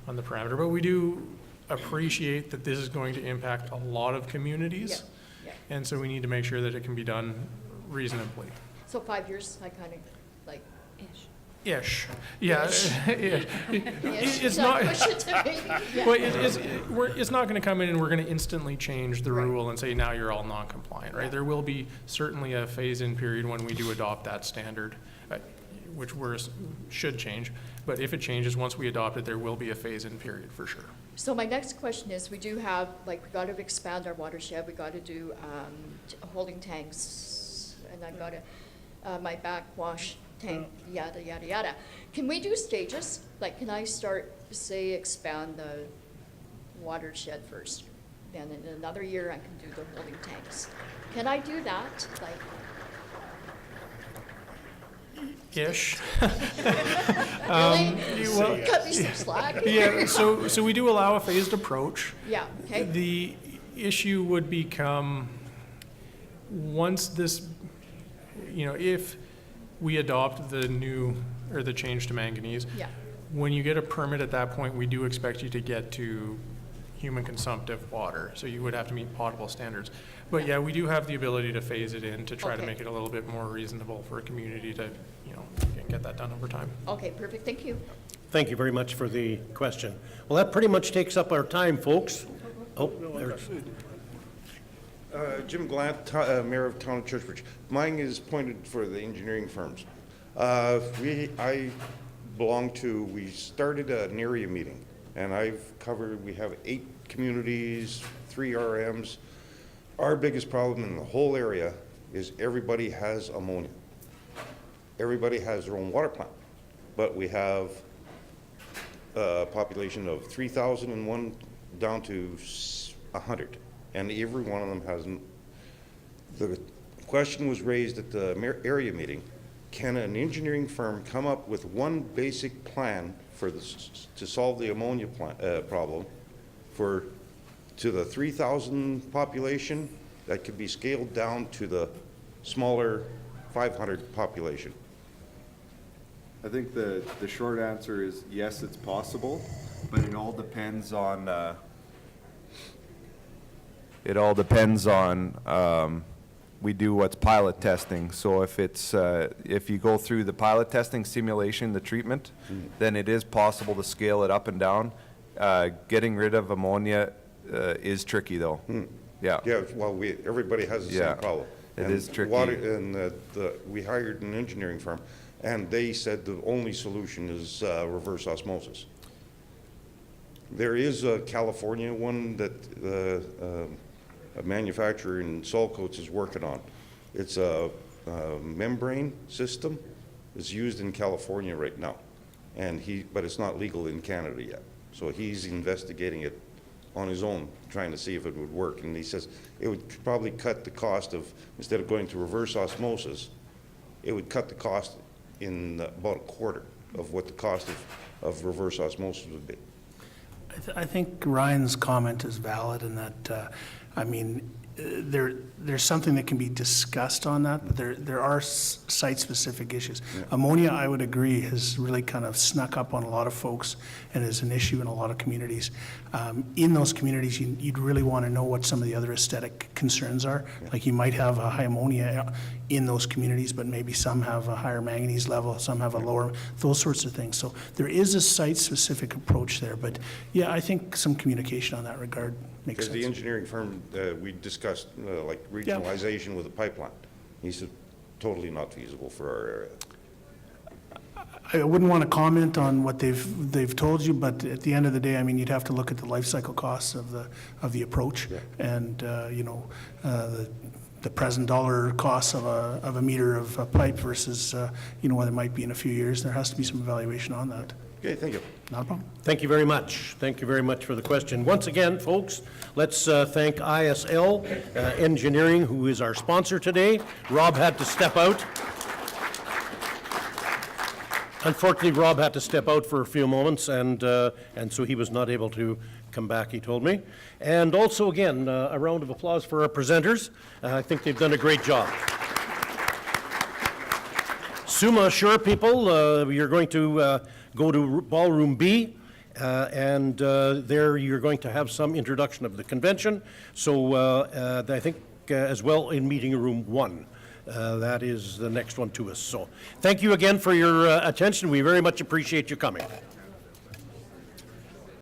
the parameter, but we do appreciate that this is going to impact a lot of communities. Yeah. And so we need to make sure that it can be done reasonably. So 5 years, I kind of like. Ish. Yeah. It's Like, not, push it to me. Yeah. well, it's not going to come in and we're going to instantly change the rule and say, now you're all non-compliant, right? There will be certainly a phase-in period when we do adopt that standard, which should change. But if it changes, once we adopt it, there will be a phase-in period for sure. So my next question is, we do have, like, we got to expand our watershed. We got to do holding tanks, and I've got my backwash tank, yada, yada, yada. Can we do stages? Like, can I start, say, expand the watershed first? Then in another year, I can do the holding tanks. Can I do that? Like, Ish. really? Cut me some slack? Yeah, so we do allow a phased approach. Yeah, okay. The issue would become, once this, if we adopt the new, or the change to manganese, Yeah. when you get a permit at that point, we do expect you to get to human consumptive water, so you would have to meet potable standards. But yeah, we do have the ability to phase it in to try to Okay. make it a little bit more reasonable for a community to, get that done over time. Okay, perfect, thank you. Thank you very much for the question. Well, that pretty much takes up our time, folks. Oh, there's, Jim Glant, Mayor of Town of Churchbridge. Mine is pointed for the engineering firms. I belong to, we started an area meeting, and we have 8 communities, 3 RMs. Our biggest problem in the whole area is everybody has ammonia. Everybody has their own water plant, but we have a population of 3,001 down to 100, and every one of them has. The question was raised at the area meeting: can an engineering firm come up with one basic plan for this to solve the ammonia problem to the 3,000 population that could be scaled down to the smaller 500 population? I think the short answer is yes, it's possible, but it all depends on, we do what's pilot testing. So if you go through the pilot testing simulation, the treatment, then it is possible to scale it up and down. Getting rid of ammonia is tricky though. Yeah. Yeah, well, everybody has the same problem. It is tricky. We hired an engineering firm, and they said the only solution is reverse osmosis. There is a California one that a manufacturer in Solcoats is working on. It's a membrane system. It's used in California right now, but it's not legal in Canada yet. So he's investigating it on his own, trying to see if it would work. And he says it would probably cut the cost of, instead of going to reverse osmosis, it would cut the cost in about a quarter of what the cost of reverse osmosis would be. I think Ryan's comment is valid in that, I mean, there's something that can be discussed on that, but there are site-specific issues. Ammonia, I would agree, has really kind of snuck up on a lot of folks and is an issue in a lot of communities. In those communities, you'd really want to know what some of the other aesthetic concerns are. Like you might have a high ammonia in those communities, but maybe some have a higher manganese level, some have a lower, those sorts of things. So there is a site-specific approach there, but yeah, I think some communication on that regard makes Because sense. the engineering firm, we discussed like regionalization with a pipeline. He said totally not feasible for our area. I wouldn't want to comment on what they've told you, but at the end of the day, I mean, you'd have to look at the life cycle costs of the approach, and the present dollar costs of a meter of a pipe versus what it might be in a few years. There has to be some evaluation on that. Okay, thank you. Not a problem. Thank you very much. Thank you very much for the question. Once again, folks, let's thank ISL Engineering, who is our sponsor today. Rob had to step out. Unfortunately, Rob had to step out for a few moments, and so he was not able to come back, he told me. And also, again, a round of applause for our presenters. I think they've done a great job. SUMA, sure, people, you're going to go to Ballroom B, and there you're going to have some introduction of the convention. So I think as well in Meeting Room 1. That is the next one to us. So thank you again for your attention. We very much appreciate you coming.